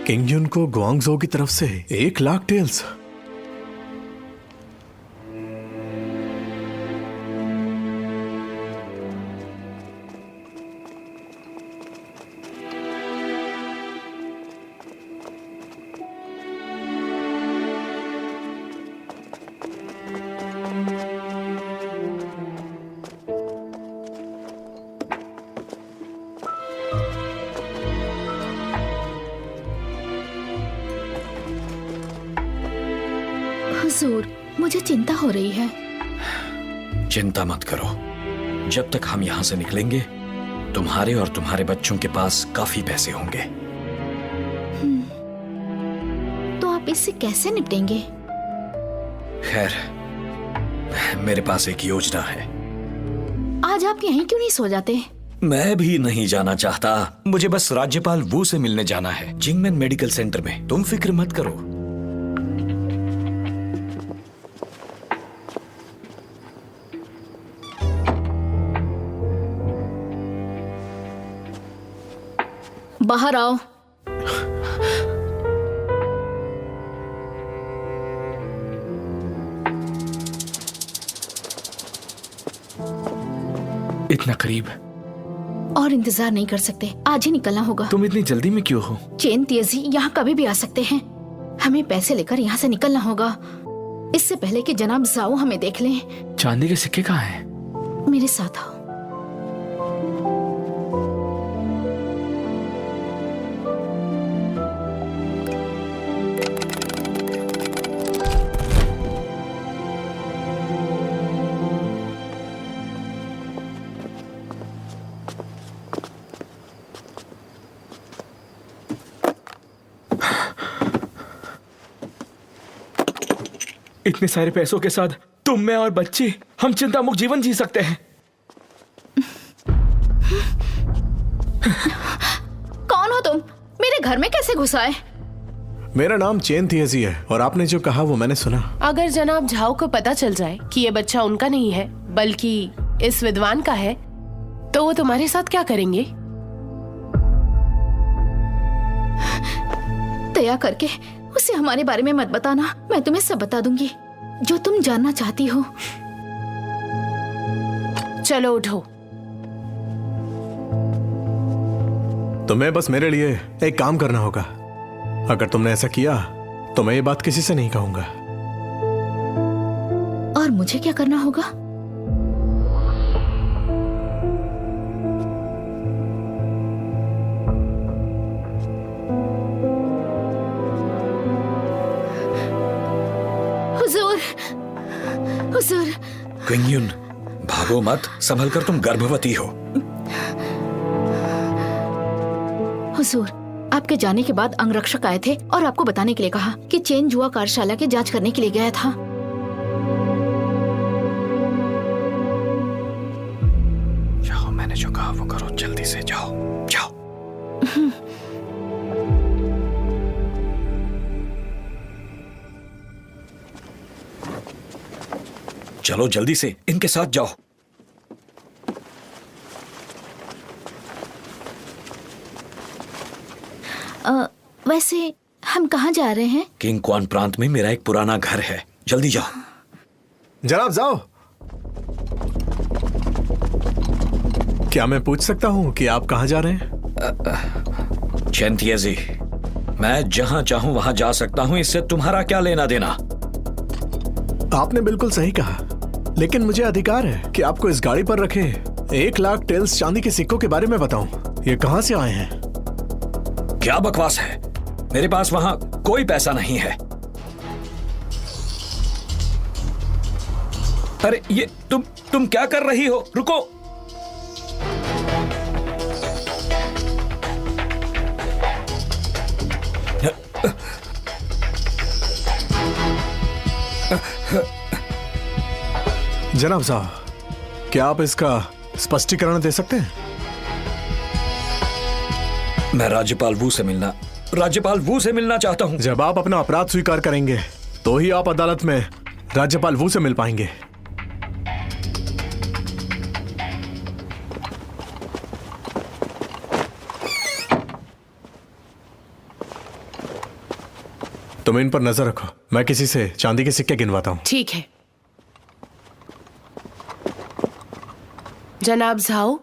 S7: किंगयुन को ग्वांगझो की तरफ से 1 लाख टेल्स।
S17: हुजूर, मुझे चिंता हो रही है।
S3: चिंता मत करो, जब तक हम यहाँ से निकलेंगे तुम्हारे और तुम्हारे बच्चों के पास काफी पैसे होंगे।
S17: तो आप इससे कैसे निपटेंगे?
S3: खैर, मेरे पास एक योजना है।
S17: आज आप यहीं क्यों नहीं सो जाते?
S3: मैं भी नहीं जाना चाहता, मुझे बस राज्यपाल वू से मिलने जाना है, जिंगमैन मेडिकल सेंटर में। तुम फिक्र मत करो।
S17: बाहर आओ।
S10: इतना करीब
S17: और इंतजार नहीं कर सकते, आज ही निकलना होगा।
S10: तुम इतनी जल्दी में क्यों हो?
S17: चेन तेजी यहाँ कभी भी आ सकते हैं। हमें पैसे लेकर यहाँ से निकलना होगा, इससे पहले कि जनाब जाओ हमें देख लें।
S10: चांदी के सिक्के कहाँ हैं?
S17: मेरे साथ आओ।
S10: इतने सारे पैसों के साथ तुम, मैं और बच्चे, हम चिंता मुक्त जीवन जी सकते हैं।
S17: कौन हो तुम? मेरे घर में कैसे घुस आए?
S7: मेरा नाम चेन तिएजी है और आपने जो कहा वो मैंने सुना।
S11: अगर जनाब झाओ को पता चल जाए कि ये बच्चा उनका नहीं है बल्कि इस विद्वान का है, तो वो तुम्हारे साथ क्या करेंगे?
S17: दया करके उसे हमारे बारे में मत बताना, मैं तुम्हें सब बता दूंगी जो तुम जानना चाहती हो।
S11: चलो उठो।
S7: तुम्हें बस मेरे लिए एक काम करना होगा। अगर तुमने ऐसा किया तो मैं ये बात किसी से नहीं कहूंगा।
S17: और मुझे क्या करना होगा? हुजूर।
S3: क्विंग, भागो मत, संभल कर, तुम गर्भवती हो।
S17: हुजूर, आपके जाने के बाद अंगरक्षक आए थे और आपको बताने के लिए कहा कि चेन जुआ कार्यशाला की जांच करने के लिए गया था।
S3: जाओ, मैंने जो कहा वो करो, जल्दी से जाओ, जाओ। चलो जल्दी से, इनके साथ जाओ।
S17: वैसे हम कहाँ जा रहे हैं?
S3: किंग क्वान प्रांत में मेरा एक पुराना घर है, जल्दी जाओ।
S7: जनाब जाओ। क्या मैं पूछ सकता हूँ कि आप कहाँ जा रहे हैं?
S3: चेन तिएजी, मैं जहाँ चाहूँ वहाँ जा सकता हूँ, इससे तुम्हारा क्या लेना देना?
S7: आपने बिल्कुल सही कहा, लेकिन मुझे अधिकार है कि आपको इस गाड़ी पर रखे 1 लाख टेल्स चांदी के सिक्कों के बारे में बताऊं। ये कहां से आए हैं?
S3: क्या बकवास है, मेरे पास वहां कोई पैसा नहीं है। अरे ये तुम क्या कर रही हो? रुको।
S7: जनाब साहब, क्या आप इसका स्पष्टीकरण दे सकते हैं?
S3: मैं राज्यपाल वू से मिलना चाहता हूं।
S7: जब आप अपना अपराध स्वीकार करेंगे तो ही आप अदालत में राज्यपाल वू से मिल पाएंगे। तुम इन पर नजर रखो, मैं किसी से चांदी के सिक्के गिनवाता हूं।
S11: ठीक है। जनाब झाओ,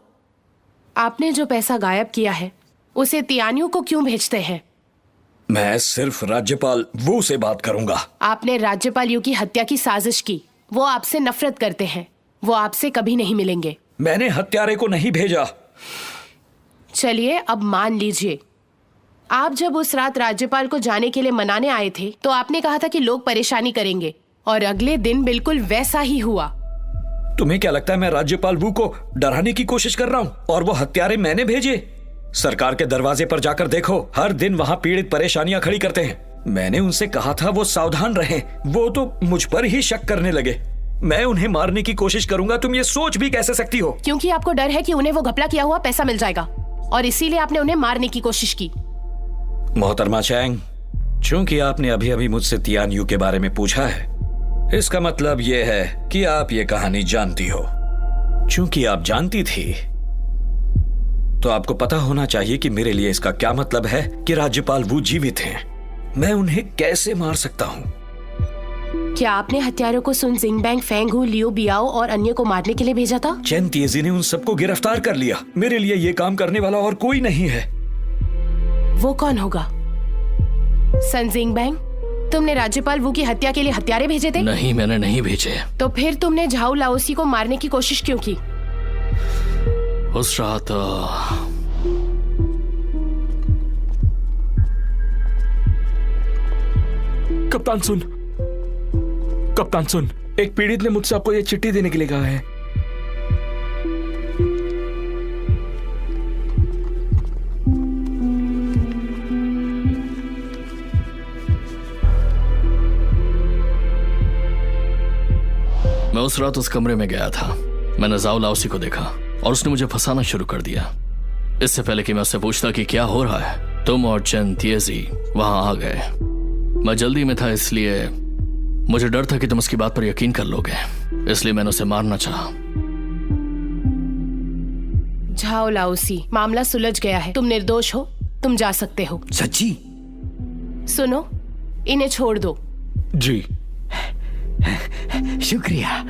S11: आपने जो पैसा गायब किया है उसे तियानियों को क्यों भेजते हैं?
S3: मैं सिर्फ राज्यपाल वू से बात करूंगा।
S11: आपने राज्यपाल यू की हत्या की साजिश की। वो आपसे नफरत करते हैं, वो आपसे कभी नहीं मिलेंगे।
S3: मैंने हत्यारे को नहीं भेजा।
S11: चलिए अब मान लीजिए, आप जब उस रात राज्यपाल को जाने के लिए मनाने आए थे तो आपने कहा था कि लोग परेशानी करेंगे, और अगले दिन बिल्कुल वैसा ही हुआ।
S3: तुम्हें क्या लगता है मैं राज्यपाल वू को डराने की कोशिश कर रहा हूँ? और वो हत्यारे मैंने भेजे? सरकार के दरवाजे पर जाकर देखो, हर दिन वहाँ पीड़ित परेशानियां खड़ी करते हैं। मैंने उनसे कहा था वो सावधान रहें, वो तो मुझ पर ही शक करने लगे। मैं उन्हें मारने की कोशिश करूंगा, तुम ये सोच भी कैसे सकती हो?
S11: क्योंकि आपको डर है कि उन्हें वो घपला किया हुआ पैसा मिल जाएगा, और इसीलिए आपने उन्हें मारने की कोशिश की।
S3: मोहतरमा चैंग, चूंकि आपने अभी अभी मुझसे तियान यू के बारे में पूछा है, इसका मतलब यह है कि आप ये कहानी जानती हो। चूंकि आप जानती थी, तो आपको पता होना चाहिए कि मेरे लिए इसका क्या मतलब है कि राज्यपाल वू जीवित हैं। मैं उन्हें कैसे मार सकता हूँ?
S11: क्या आपने हत्यारों को सुन जिंगबैंग, फेंग हू, लियो बियाओ और अन्य को मारने के लिए भेजा था?
S3: चेन तिएजी ने उन सबको गिरफ्तार कर लिया। मेरे लिए ये काम करने वाला और कोई नहीं है।
S11: वो कौन होगा? सन जिंगबैंग, तुमने राज्यपाल वू की हत्या के लिए हत्यारे भेजे थे?
S13: नहीं, मैंने नहीं भेजे।
S11: तो फिर तुमने झाओ लाओसी को मारने की कोशिश क्यों की?
S13: उस रात
S10: कप्तान सुन, एक पीड़ित ने मुझसे आपको ये चिट्ठी देने के लिए कहा है।
S13: मैं उस रात उस कमरे में गया था। मैंने जाओ लाओसी को देखा और उसने मुझे फंसाना शुरू कर दिया। इससे पहले कि मैं उससे पूछता कि क्या हो रहा है, तुम और चेन तिएजी वहां आ गए। मैं जल्दी में था, इसलिए मुझे डर था कि तुम उसकी बात पर यकीन कर लोगे, इसलिए मैंने उसे मारना चाहा।
S11: झाओ लाओसी, मामला सुलझ गया है। तुम निर्दोष हो, तुम जा सकते हो।
S5: सच्ची?
S11: सुनो, इन्हें छोड़ दो।
S10: जी।
S5: शुक्रिया।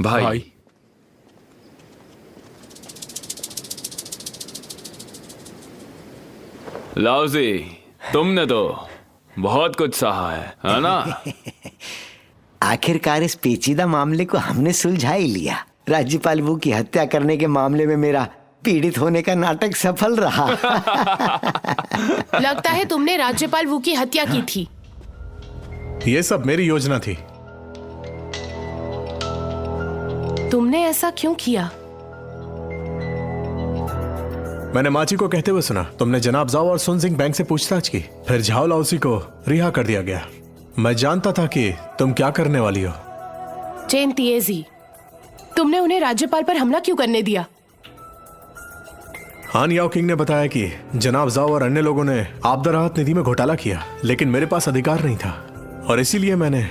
S15: भाई, लाओजी, तुमने तो बहुत कुछ सहा है ना?
S5: आखिरकार इस पेचीदा मामले को हमने सुलझा ही लिया। राज्यपाल वू की हत्या करने के मामले में मेरा पीड़ित होने का नाटक सफल रहा।
S11: लगता है तुमने राज्यपाल वू की हत्या की थी।
S7: ये सब मेरी योजना थी।
S11: तुमने ऐसा क्यों किया?
S7: मैंने माची को कहते हुए सुना, तुमने जनाब जाओ और सुन जिंगबैंग से पूछताछ की, फिर झाओ लाओसी को रिहा कर दिया गया। मैं जानता था कि तुम क्या करने वाली हो।
S11: चेन तिएजी, तुमने उन्हें राज्यपाल पर हमला क्यों करने दिया?
S7: हान याओ किंग ने बताया कि जनाब जाओ और अन्य लोगों ने आपदा राहत निधि में घोटाला किया, लेकिन मेरे पास अधिकार नहीं था और इसीलिए मैंने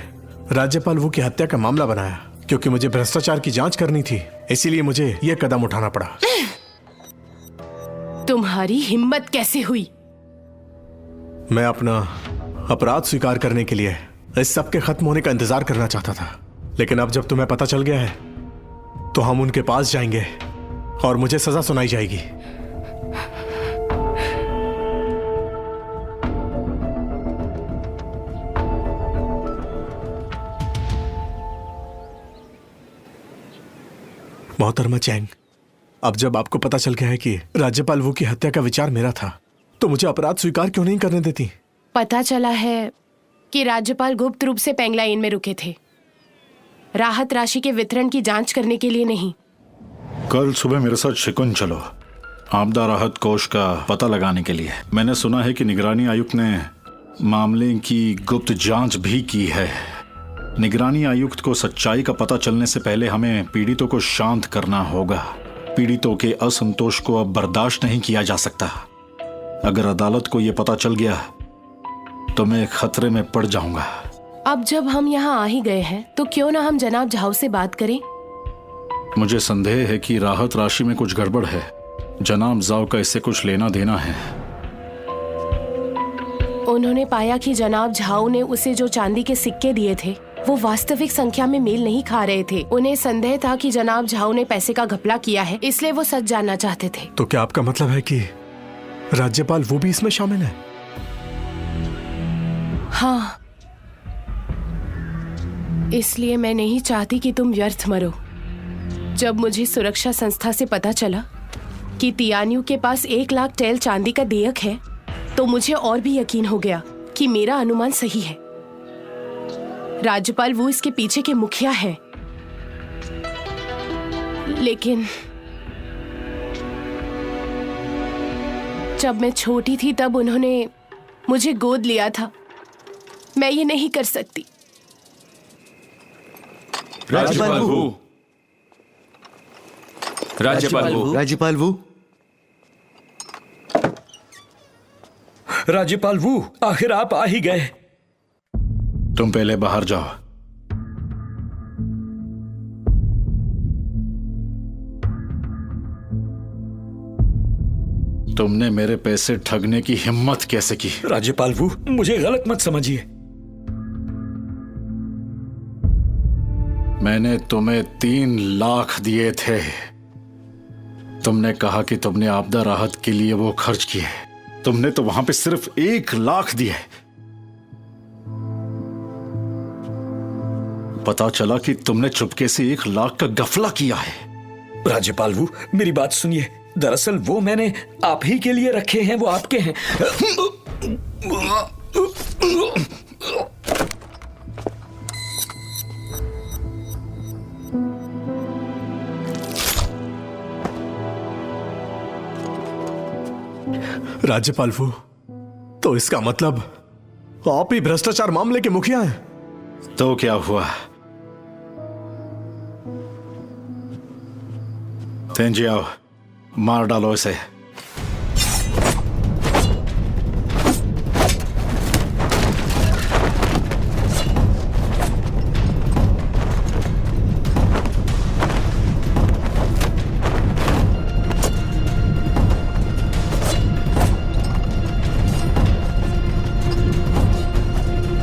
S7: राज्यपाल वू की हत्या का मामला बनाया। क्योंकि मुझे भ्रष्टाचार की जांच करनी थी, इसीलिए मुझे यह कदम उठाना पड़ा।
S11: तुम्हारी हिम्मत कैसे हुई?
S7: मैं अपना अपराध स्वीकार करने के लिए इस सब के खत्म होने का इंतजार करना चाहता था, लेकिन अब जब तुम्हें पता चल गया है तो हम उनके पास जाएंगे और मुझे सजा सुनाई जाएगी। मोहतरमा चैंग, अब जब आपको पता चल गया है कि राज्यपाल वू की हत्या का विचार मेरा था, तो मुझे अपराध स्वीकार क्यों नहीं करने देती?
S11: पता चला है कि राज्यपाल गुप्त रूप से पेंगलाइन में रुके थे, राहत राशि के वितरण की जांच करने के लिए नहीं।
S12: कल सुबह मेरे साथ शिकुन चलो, आपदा राहत कोष का पता लगाने के लिए। मैंने सुना है कि निगरानी आयुक्त ने मामले की गुप्त जांच भी की है। निगरानी आयुक्त को सच्चाई का पता चलने से पहले हमें पीड़ितों को शांत करना होगा। पीड़ितों के असंतोष को अब बर्दाश्त नहीं किया जा सकता। अगर अदालत को यह पता चल गया तो मैं खतरे में पड़ जाऊंगा।
S11: अब जब हम यहाँ आ ही गए हैं तो क्यों ना हम जनाब झाओ से बात करें?
S12: मुझे संदेह है कि राहत राशि में कुछ गड़बड़ है। जनाब जाओ का इससे कुछ लेना देना है।
S11: उन्होंने पाया कि जनाब झाओ ने उसे जो चांदी के सिक्के दिए थे वो वास्तविक संख्या में मेल नहीं खा रहे थे। उन्हें संदेह था कि जनाब झाओ ने पैसे का घपला किया है, इसलिए वो सच जानना चाहते थे।
S7: तो क्या आपका मतलब है कि राज्यपाल वो भी इसमें शामिल है?
S11: हाँ, इसलिए मैं नहीं चाहती कि तुम व्यर्थ मरो। जब मुझे सुरक्षा संस्था से पता चला कि तियान्यू के पास 1 लाख टेल चांदी का देयक है, तो मुझे और भी यकीन हो गया कि मेरा अनुमान सही है। राज्यपाल वो इसके पीछे के मुखिया है। लेकिन जब मैं छोटी थी तब उन्होंने मुझे गोद लिया था। मैं ये नहीं कर सकती।
S15: राज्यपाल वू, राज्यपाल वू,
S6: राज्यपाल वू,
S3: राज्यपाल वू, आखिर आप आ ही गए।
S12: तुम पहले बाहर जाओ। तुमने मेरे पैसे ठगने की हिम्मत कैसे की?
S3: राज्यपाल वू, मुझे गलत मत समझिए।
S12: मैंने तुम्हें 3 लाख दिए थे। तुमने कहा कि तुमने आपदा राहत के लिए वो खर्च किए। तुमने तो वहां पे सिर्फ 1 लाख दिए। पता चला कि तुमने चुपके से 1 लाख का गफला किया है।
S3: राज्यपाल वू, मेरी बात सुनिए। दरअसल वो मैंने आप ही के लिए रखे हैं, वो आपके हैं।
S7: राज्यपाल वू, तो इसका मतलब आप ही भ्रष्टाचार मामले के मुखिया हैं?
S12: तो क्या हुआ? तेंजी आओ, मार डालो इसे।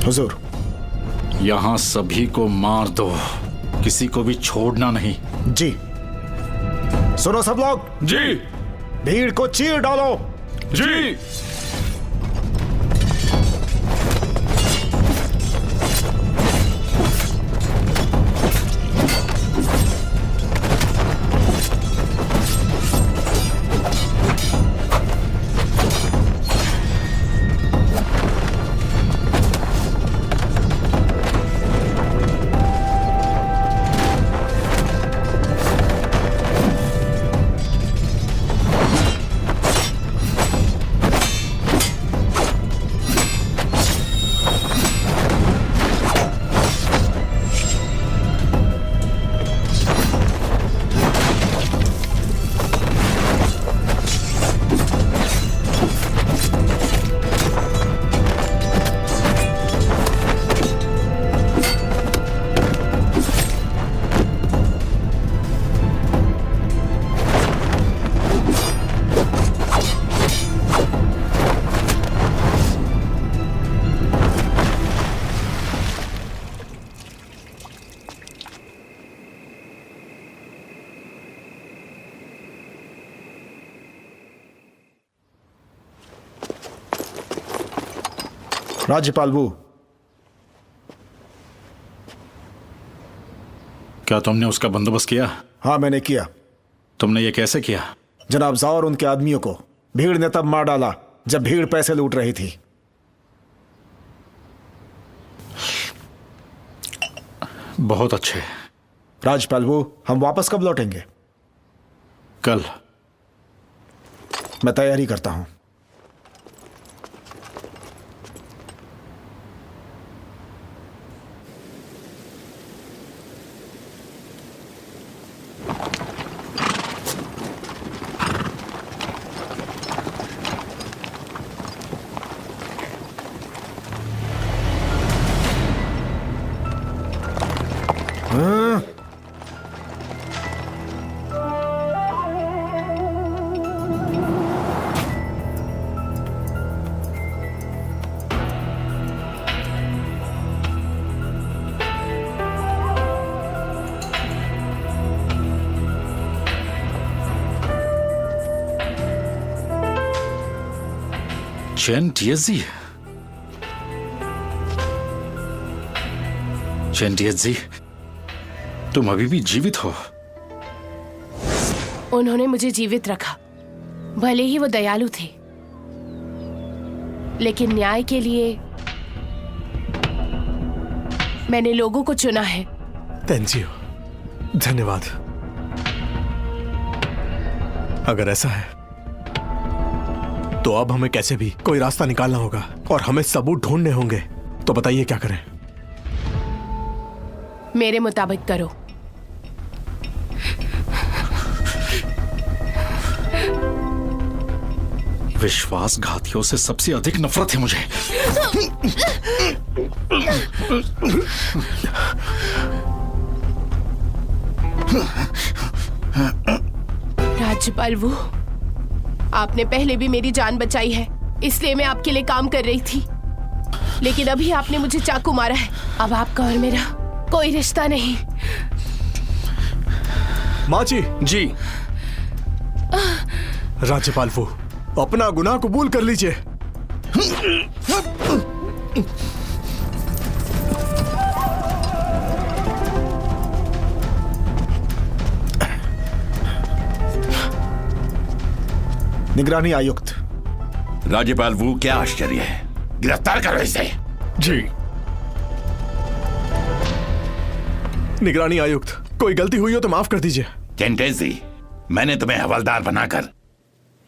S14: हुजूर,
S12: यहां सभी को मार दो, किसी को भी छोड़ना नहीं।
S14: जी। सुनो सब लोग।
S15: जी।
S14: भीड़ को चीर डालो।
S15: जी।
S14: राज्यपाल वू,
S12: क्या तुमने उसका बंदोबस्त किया?
S14: हाँ, मैंने किया।
S12: तुमने ये कैसे किया?
S14: जनाब जाओ और उनके आदमियों को भीड़ ने तब मार डाला जब भीड़ पैसे लूट रही थी।
S12: बहुत अच्छे।
S14: राज्यपाल वू, हम वापस कब लौटेंगे?
S12: कल।
S14: मैं तैयारी करता हूं।
S12: चेन टिएजी, चेन टिएजी, तुम अभी भी जीवित हो?
S11: उन्होंने मुझे जीवित रखा, भले ही वो दयालु थे, लेकिन न्याय के लिए मैंने लोगों को चुना है।
S7: थैंक यू, धन्यवाद। अगर ऐसा है तो अब हमें कैसे भी कोई रास्ता निकालना होगा और हमें सबूत ढूंढने होंगे। तो बताइए क्या करें?
S11: मेरे मुताबिक करो।
S12: विश्वासघातियों से सबसे अधिक नफरत है मुझे।
S11: राज्यपाल वो, आपने पहले भी मेरी जान बचाई है, इसलिए मैं आपके लिए काम कर रही थी। लेकिन अभी आपने मुझे चाकू मारा है। अब आपका और मेरा कोई रिश्ता नहीं।
S7: माची
S15: जी।
S7: राज्यपाल वो, अपना गुनाह कबूल कर लीजिए।
S14: निगरानी आयुक्त।
S2: राज्यपाल वो, क्या आश्चर्य है, गिरफ्तार करो इसे।
S7: जी। निगरानी आयुक्त, कोई गलती हुई हो तो माफ कर दीजिए।
S2: चेंटेजी, मैंने तुम्हें हवलदार बनाकर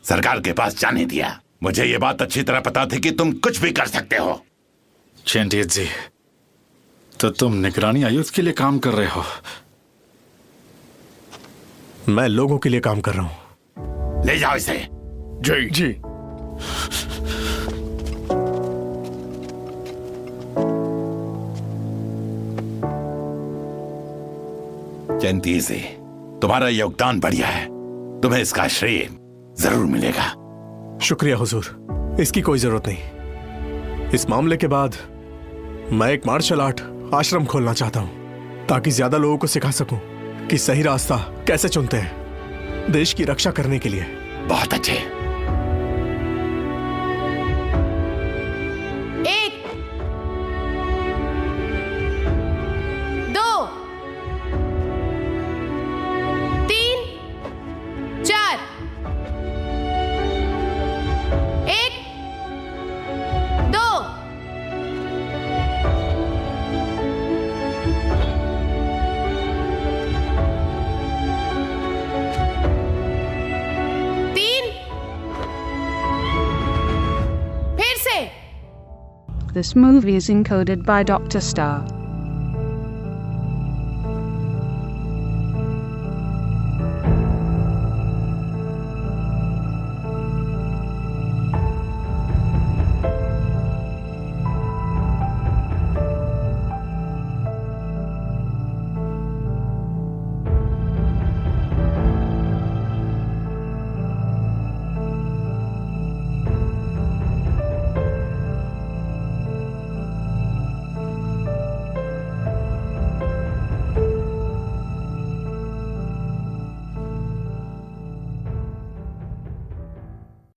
S2: सरकार के पास जाने दिया। मुझे ये बात अच्छी तरह पता थी कि तुम कुछ भी कर सकते हो।
S12: चेंटेज जी, तो तुम निगरानी आयुक्त के लिए काम कर रहे हो?
S7: मैं लोगों के लिए काम कर रहा हूं।
S2: ले जाओ इसे।
S7: जी जी।
S2: चेंटेजी, तुम्हारा योगदान बढ़िया है, तुम्हें इसका श्रेय जरूर मिलेगा।
S7: शुक्रिया हुजूर, इसकी कोई जरूरत नहीं। इस मामले के बाद मैं एक मार्शल आर्ट आश्रम खोलना चाहता हूं, ताकि ज्यादा लोगों को सिखा सकूं कि सही रास्ता कैसे चुनते हैं देश की रक्षा करने के लिए।
S2: बहुत अच्छे।
S11: 1 2 3 4 1 2 3 फिर से।
S1: This movie is encoded by Dr. Star.